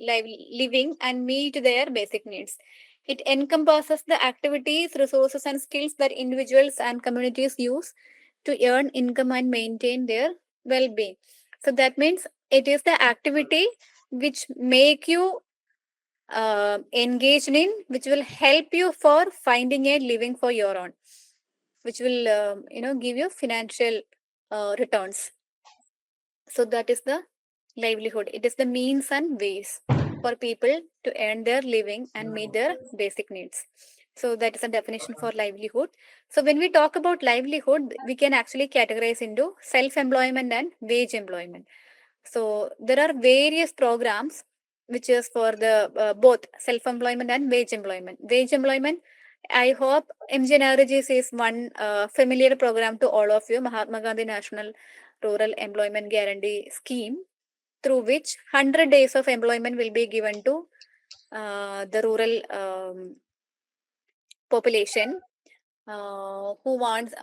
and meet their basic needs. It encompasses the activities, resources, and skills that individuals and communities use to earn income and maintain their well-being. So that means it is the activity which make you engaged in, which will help you for finding a living for your own, which will give you financial returns. So that is the livelihood. It is the means and ways for people to earn their living and meet their basic needs. So that is a definition for livelihood. So when we talk about livelihood, we can actually categorize into self-employment and wage employment. So there are various programs which is for the both self-employment and wage employment. Wage employment, I hope MGNRGs is one familiar program to all of you, Mahatma Gandhi National Rural Employment Guarantee Scheme, through which 100 days of employment will be given to the rural population who wants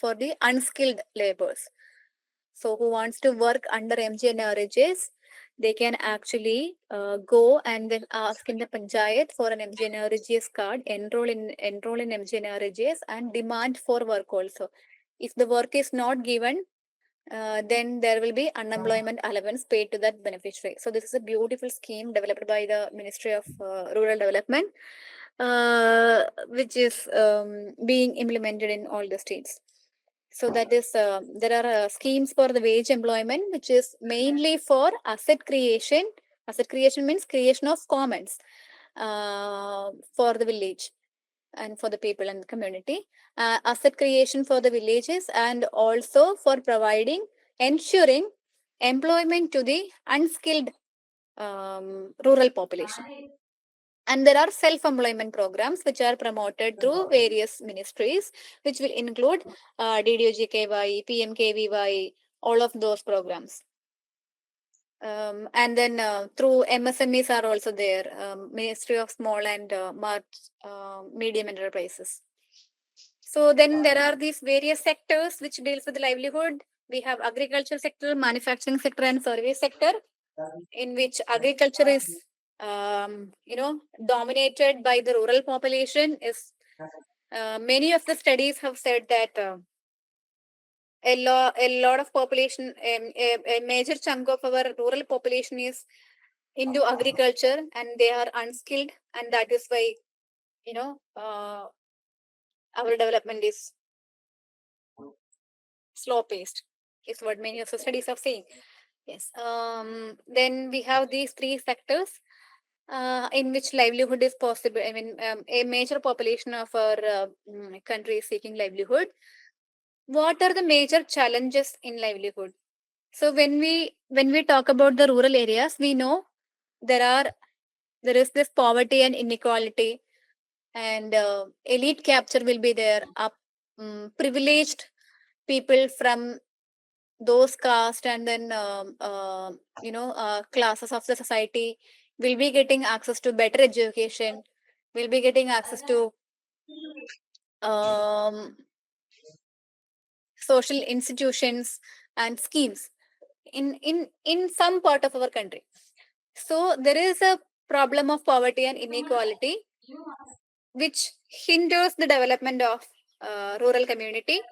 for the unskilled laborers. So who wants to work under MGNRGs, they can actually go and then ask in the panchayat for an MGNRGs card, enroll in MGNRGs and demand for work also. If the work is not given, then there will be unemployment allowance paid to that beneficiary. So this is a beautiful scheme developed by the Ministry of Rural Development, which is being implemented in all the states. So that is there are schemes for the wage employment, which is mainly for asset creation. Asset creation means creation of commons for the village and for the people and the community. Asset creation for the villages, and also for ensuring employment to the unskilled rural population. And there are self-employment programs which are promoted through various ministries, which will include DDOGKY, PMKVY, all of those programs. And then through MSMEs are also there, Ministry of Small and Medium Enterprises. So then there are these various sectors which deals with livelihood. We have agriculture sector, manufacturing sector, and service sector, in which agriculture is dominated by the rural population. Is many of the studies have said that a lot of population, a major chunk of our rural population is into agriculture, and they are unskilled, and that is why our development is slow paced, is what many of the studies are saying. Yes. Then we have these three sectors in which livelihood is possible. I mean, a major population of our country is seeking livelihood. What are the major challenges in livelihood? So when we talk about the rural areas, we know there is this poverty and inequality, and elite capture will be there. Privileged people from those caste and then classes of the society will be getting access to better education, will be getting access to um, social institutions and schemes in some part of our country. So there is a problem of poverty and inequality which hinders the development of rural community.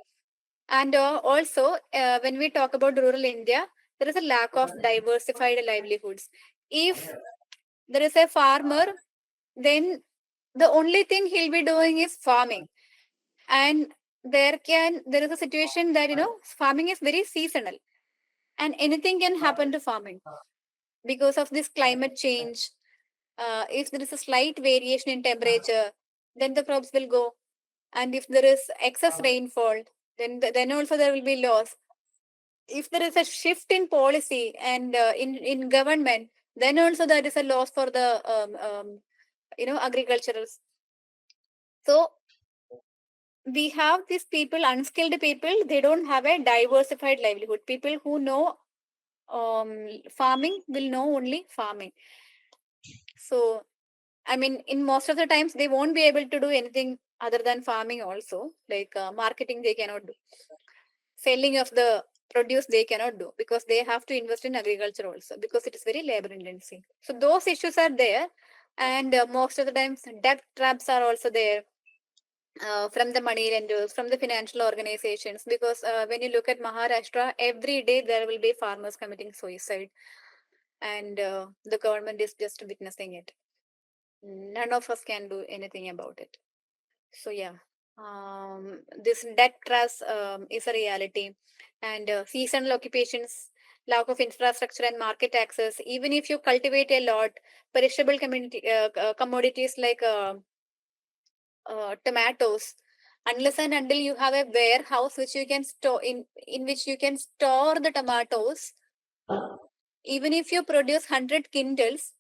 And also, when we talk about rural India, there is a lack of diversified livelihoods. If there is a farmer, then the only thing he'll be doing is farming. And there is a situation that, farming is very seasonal, and anything can happen to farming because of this climate change. If there is a slight variation in temperature, then the crops will go. And if there is excess rainfall, then also there will be loss. If there is a shift in policy and in government, then also there is a loss for the agriculturals. So we have these people, unskilled people, they don't have a diversified livelihood. People who know farming will know only farming. So, I mean, in most of the times, they won't be able to do anything other than farming also. Like marketing, they cannot do. Selling of the produce, they cannot do because they have to invest in agriculture also because it is very labor intensive. So those issues are there. And most of the times, debt traps are also there. From the money lenders, from the financial organizations, because when you look at Maharashtra, every day there will be farmers committing suicide, and the government is just witnessing it. None of us can do anything about it. So yeah, this debt trust is a reality, and seasonal occupations, lack of infrastructure and market access. Even if you cultivate a lot, perishable commodities like tomatoes, unless and until you have a warehouse which you can store in which you can store the tomatoes, even if you produce 100 quintals,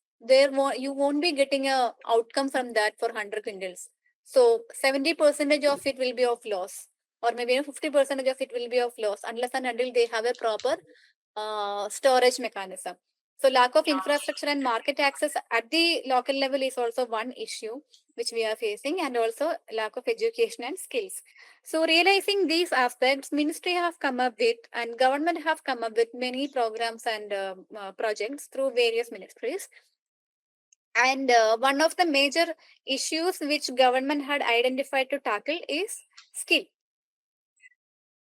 you won't be getting a outcome from that for 100 quintals. So 70% of it will be of loss, or maybe 50% of it will be of loss unless and until they have a proper storage mechanism. So lack of infrastructure and market access at the local level is also one issue which we are facing, and also lack of education and skills. So realizing these aspects, ministry have come up with and government have come up with many programs and projects through various ministries. And one of the major issues which government had identified to tackle is skill.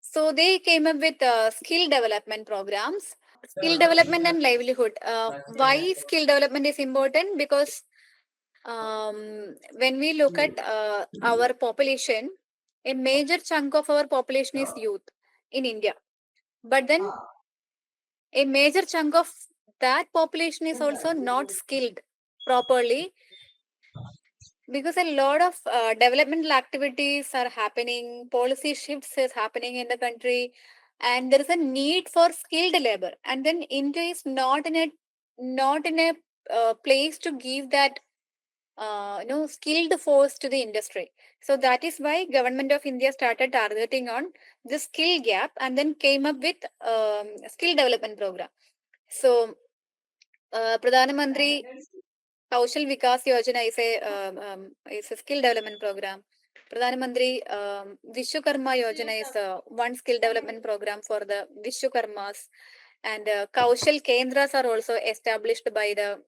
So they came up with skill development programs, skill development and livelihood. Why skill development is important? Because when we look at our population, a major chunk of our population is youth in India. But then a major chunk of that population is also not skilled properly, because a lot of developmental activities are happening, policy shifts is happening in the country, and there is a need for skilled labor. And then India is not in a place to give that skilled force to the industry. So that is why government of India started targeting on the skill gap and then came up with skill development program. So Pradhan Mantri Kaushal Vikas Yojana is a skill development program. Pradhan Mantri Vishwakarma Yojana is one skill development program for the Vishwakarmas. And Kaushal Kendras are also established by the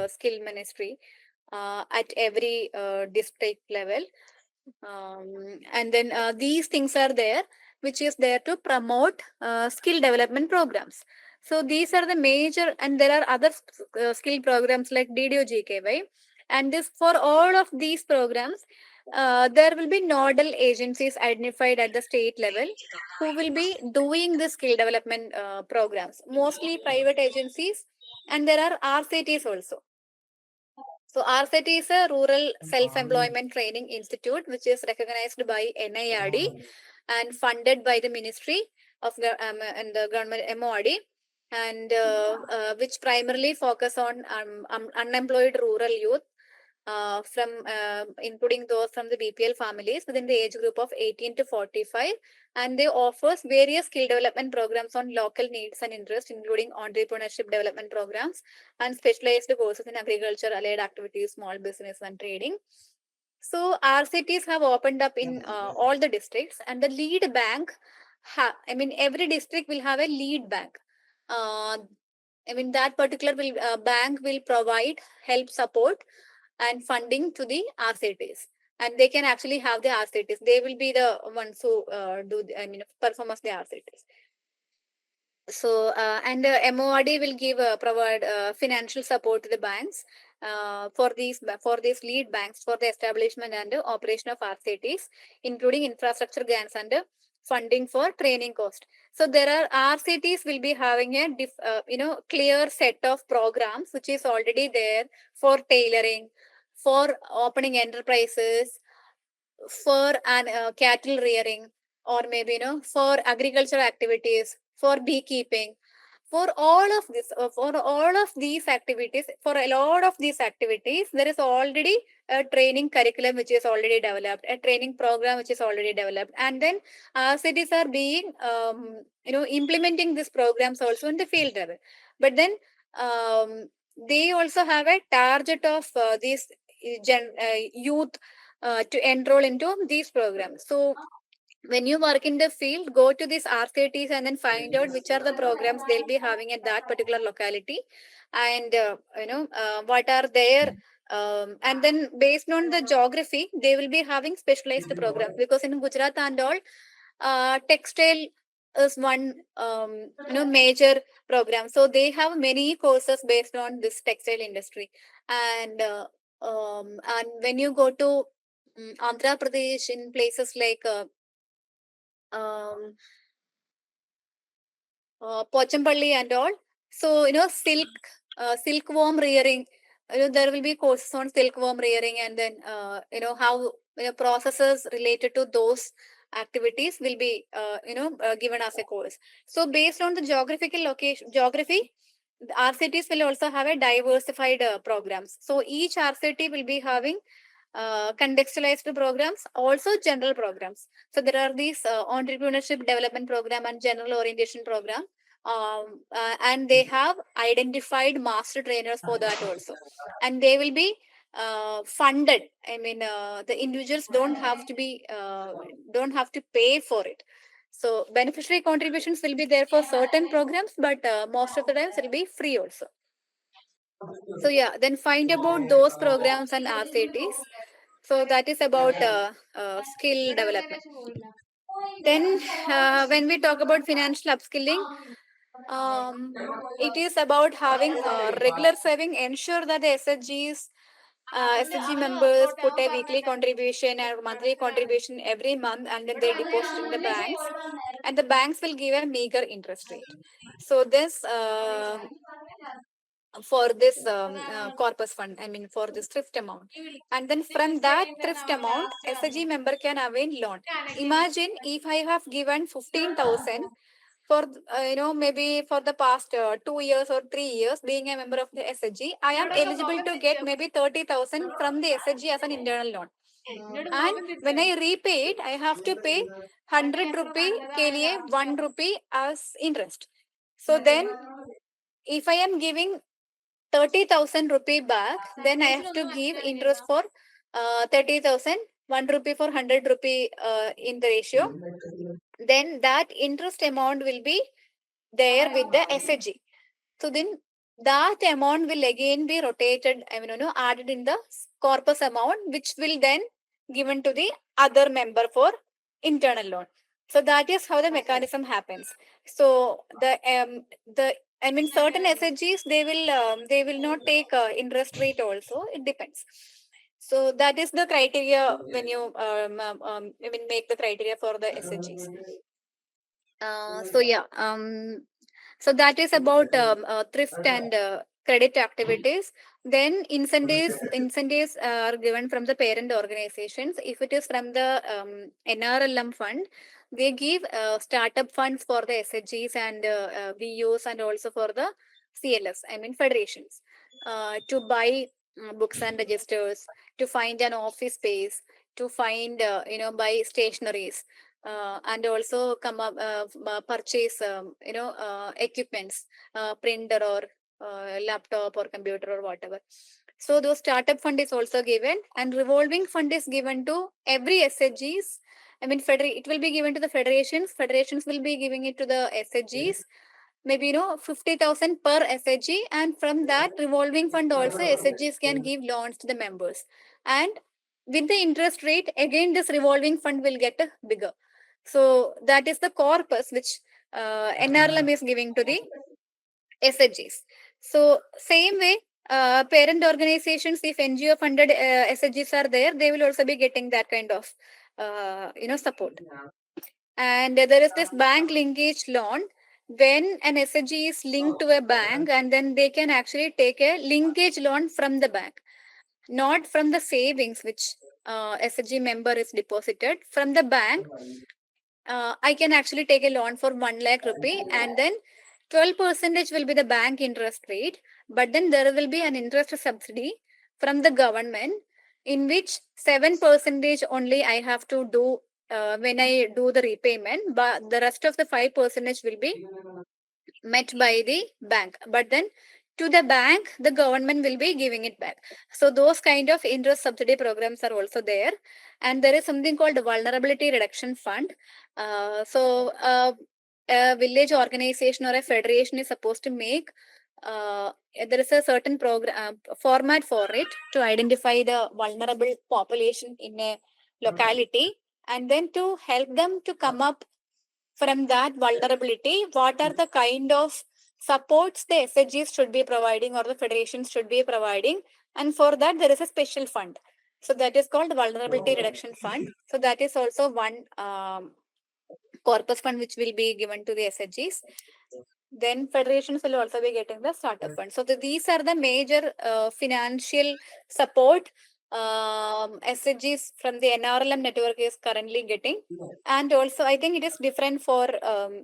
skill ministry at every district level. And then these things are there, which is there to promote skill development programs. So these are the major, and there are other skill programs like DDO-GKY. And this, for all of these programs, there will be nodal agencies identified at the state level who will be doing the skill development programs, mostly private agencies, and there are RCTs also. So RCT is a Rural Self-Employment Training Institute, which is recognized by NIRD and funded by the Ministry of and the government MORD, and which primarily focus on unemployed rural youth, from including those from the BPL families within the age group of 18 to 45, and they offers various skill development programs on local needs and interests, including entrepreneurship development programs and specialized courses in agriculture, allied activities, small business, and trading. So RCTs have opened up in all the districts, and the lead bank, every district will have a lead bank. That particular bank will provide help, support, and funding to the RCTs. And they can actually have the RCTs. They will be the ones who perform as the RCTs. So and MORD will provide financial support to the banks for these lead banks for the establishment and operation of RCTs, including infrastructure grants and funding for training cost. So there are RCTs will be having a clear set of programs which is already there for tailoring, for opening enterprises, for an cattle rearing, or maybe for agricultural activities, for beekeeping, for all of this, for all of these activities, for a lot of these activities, there is already a training curriculum which is already developed, a training program which is already developed, and then cities are being, implementing these programs also in the field level. But then they also have a target of these youth to enroll into these programs. So when you work in the field, go to these RCTs and then find out which are the programs they'll be having at that particular locality, and what are their and then based on the geography, they will be having specialized programs, because in Gujarat and all, textile is one major program. So they have many courses based on this textile industry, and when you go to Andhra Pradesh, in places like um, Pochampalli and all. So, silkworm rearing, there will be courses on silkworm rearing, and then, how, processes related to those activities will be, given as a course. So, based on the geographical location, geography, the RCTs will also have a diversified programs. So, each RCT will be having contextualized programs, also general programs. So there are these entrepreneurship development program and general orientation program, and they have identified master trainers for that also, and they will be funded. I mean, the individuals don't have to pay for it. So beneficiary contributions will be there for certain programs, but most of the times it will be free also. So yeah, then find about those programs and RCTs. So that is about skill development. Then when we talk about financial upskilling, it is about having regular saving. Ensure that the SHG members put a weekly contribution or monthly contribution every month, and then they deposit in the banks, and the banks will give a meager interest rate. So this for this corpus fund, I mean for this thrift amount. And then from that thrift amount, SHG member can avail loan. Imagine if I have given 15,000 for, maybe for the past 2 years or 3 years being a member of the SHG, I am eligible to get maybe 30,000 from the SHG as an internal loan. And when I repay it, I have to pay 100 rupee ke 1 rupee as interest. So then if I am giving 30,000 rupee back, then I have to give interest for 30,000, 1 rupee for 100 rupee in the ratio. Then that interest amount will be there with the SHG. So then that amount will again be rotated, added in the corpus amount, which will then given to the other member for internal loan. So that is how the mechanism happens. So certain SHGs, they will not take interest rate also. It depends. So that is the criteria when you make the criteria for the SHGs. So yeah, so that is about thrift and credit activities. Then incentives are given from the parent organizations. If it is from the NRLM fund, they give startup funds for the SHGs and VUs, and also for the CLFs, I mean federations, to buy books and registers, to find an office space, to find buy stationaries, and also come up purchase equipments, printer or laptop or computer or whatever. So those startup fund is also given, and revolving fund is given to every SHGs. I mean, it will be given to the federations. Federations will be giving it to the SHGs. Maybe 50,000 per SHG, and from that revolving fund also SHGs can give loans to the members. And with the interest rate, again this revolving fund will get bigger. So that is the corpus which NRLM is giving to the SHGs. So same way, parent organizations, if NGO funded SHGs are there, they will also be getting that kind of support. And there is this bank linkage loan. When an SHG is linked to a bank, and then they can actually take a linkage loan from the bank, not from the savings which SHG member is deposited from the bank. I can actually take a loan for 1 lakh rupee, and then 12% will be the bank interest rate, but then there will be an interest subsidy from the government, in which 7% only I have to do when I do the repayment, but the rest of the 5% will be met by the bank. But then to the bank, the government will be giving it back. So those kind of interest subsidy programs are also there. And there is something called the vulnerability reduction fund. A village organization or a federation is supposed to make there is a certain program format for it to identify the vulnerable population in a locality, and then to help them to come up from that vulnerability, what are the kind of supports the SHGs should be providing or the federations should be providing. And for that, there is a special fund. So that is called Vulnerability Reduction Fund. So that is also one corpus fund which will be given to the SHGs. Then federations will also be getting the startup fund. So these are the major financial support SHGs from the NRLM network is currently getting. And also, I think it is different for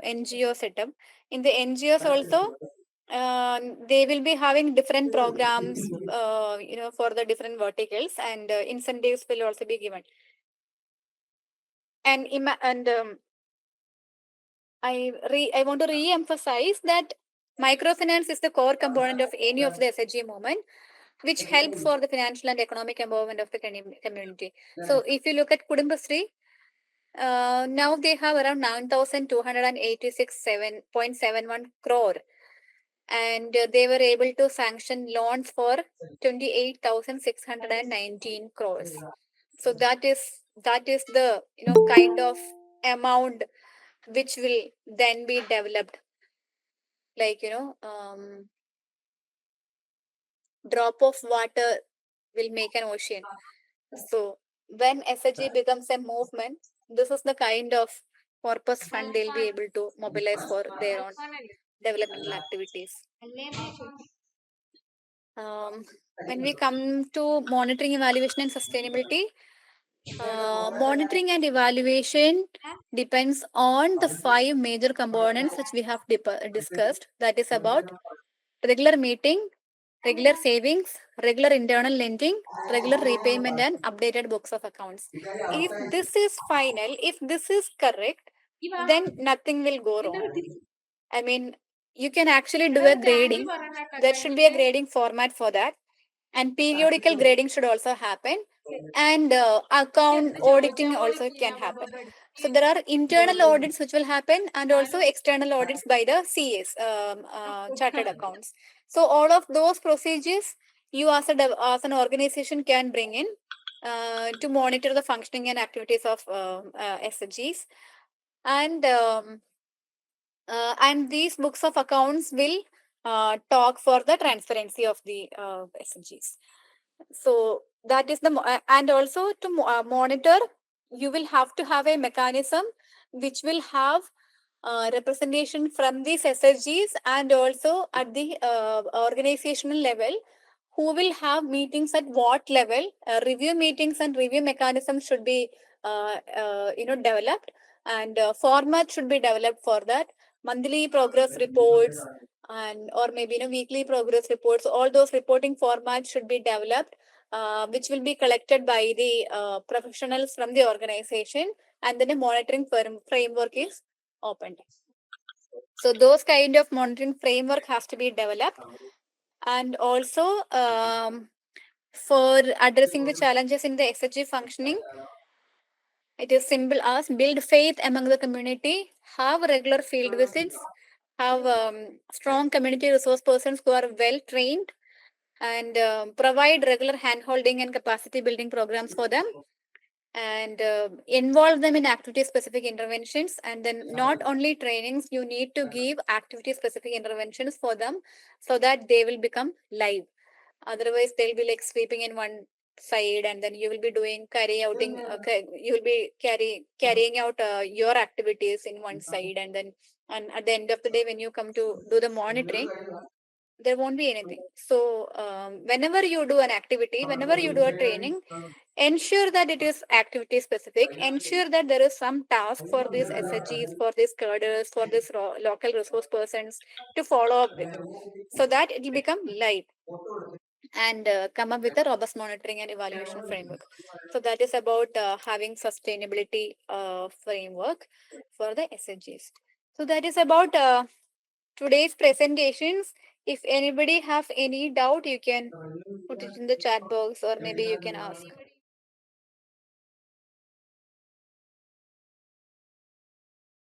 NGO setup. In the NGOs also, they will be having different programs, for the different verticals, and incentives will also be given. And I want to re-emphasize that microfinance is the core component of any of the SHG movement, which help for the financial and economic empowerment of the community. So if you look at Kudumbashree, now they have around 9,286.71 crore, and they were able to sanction loans for 28,619 crores. So that is the kind of amount which will then be developed, like drop of water will make an ocean. So when SHG becomes a movement, this is the kind of corpus fund they'll be able to mobilize for their own developmental activities. When we come to monitoring, evaluation, and sustainability, monitoring and evaluation depends on the 5 major components which we have discussed. That is about regular meeting, regular savings, regular internal lending, regular repayment, and updated books of accounts. If this is final, if this is correct, then nothing will go wrong. I mean, you can actually do a grading. There should be a grading format for that. And periodical grading should also happen. And account auditing also can happen. So there are internal audits which will happen, and also external audits by the CAs, chartered accounts. So all of those procedures you as an organization can bring in to monitor the functioning and activities of SHGs. And these books of accounts will talk for the transparency of the SHGs. So that is and also to monitor, you will have to have a mechanism which will have representation from these SHGs, and also at the organizational level, who will have meetings at what level. Review meetings and review mechanisms should be developed, and format should be developed for that. Monthly progress reports, and or maybe weekly progress reports, all those reporting formats should be developed, which will be collected by the professionals from the organization, and then a monitoring framework is opened. So those kind of monitoring framework has to be developed. And also, for addressing the challenges in the SHG functioning, it is simple as build faith among the community, have regular field visits, have strong community resource persons who are well trained, and provide regular hand holding and capacity building programs for them, and involve them in activity specific interventions. And then not only trainings, you need to give activity specific interventions for them, so that they will become live. Otherwise they'll be like sweeping in one side, and then you will be doing you will be carrying out your activities in one side, and then and at the end of the day, when you come to do the monitoring, there won't be anything. So whenever you do an activity, whenever you do a training, ensure that it is activity specific. Ensure that there is some task for these SHGs, for these cadres, for these local resource persons to follow up with, so that it will become live and come up with a robust monitoring and evaluation framework. So that is about having sustainability framework for the SHGs. So that is about today's presentations. If anybody have any doubt, you can put it in the chat box or maybe you can ask.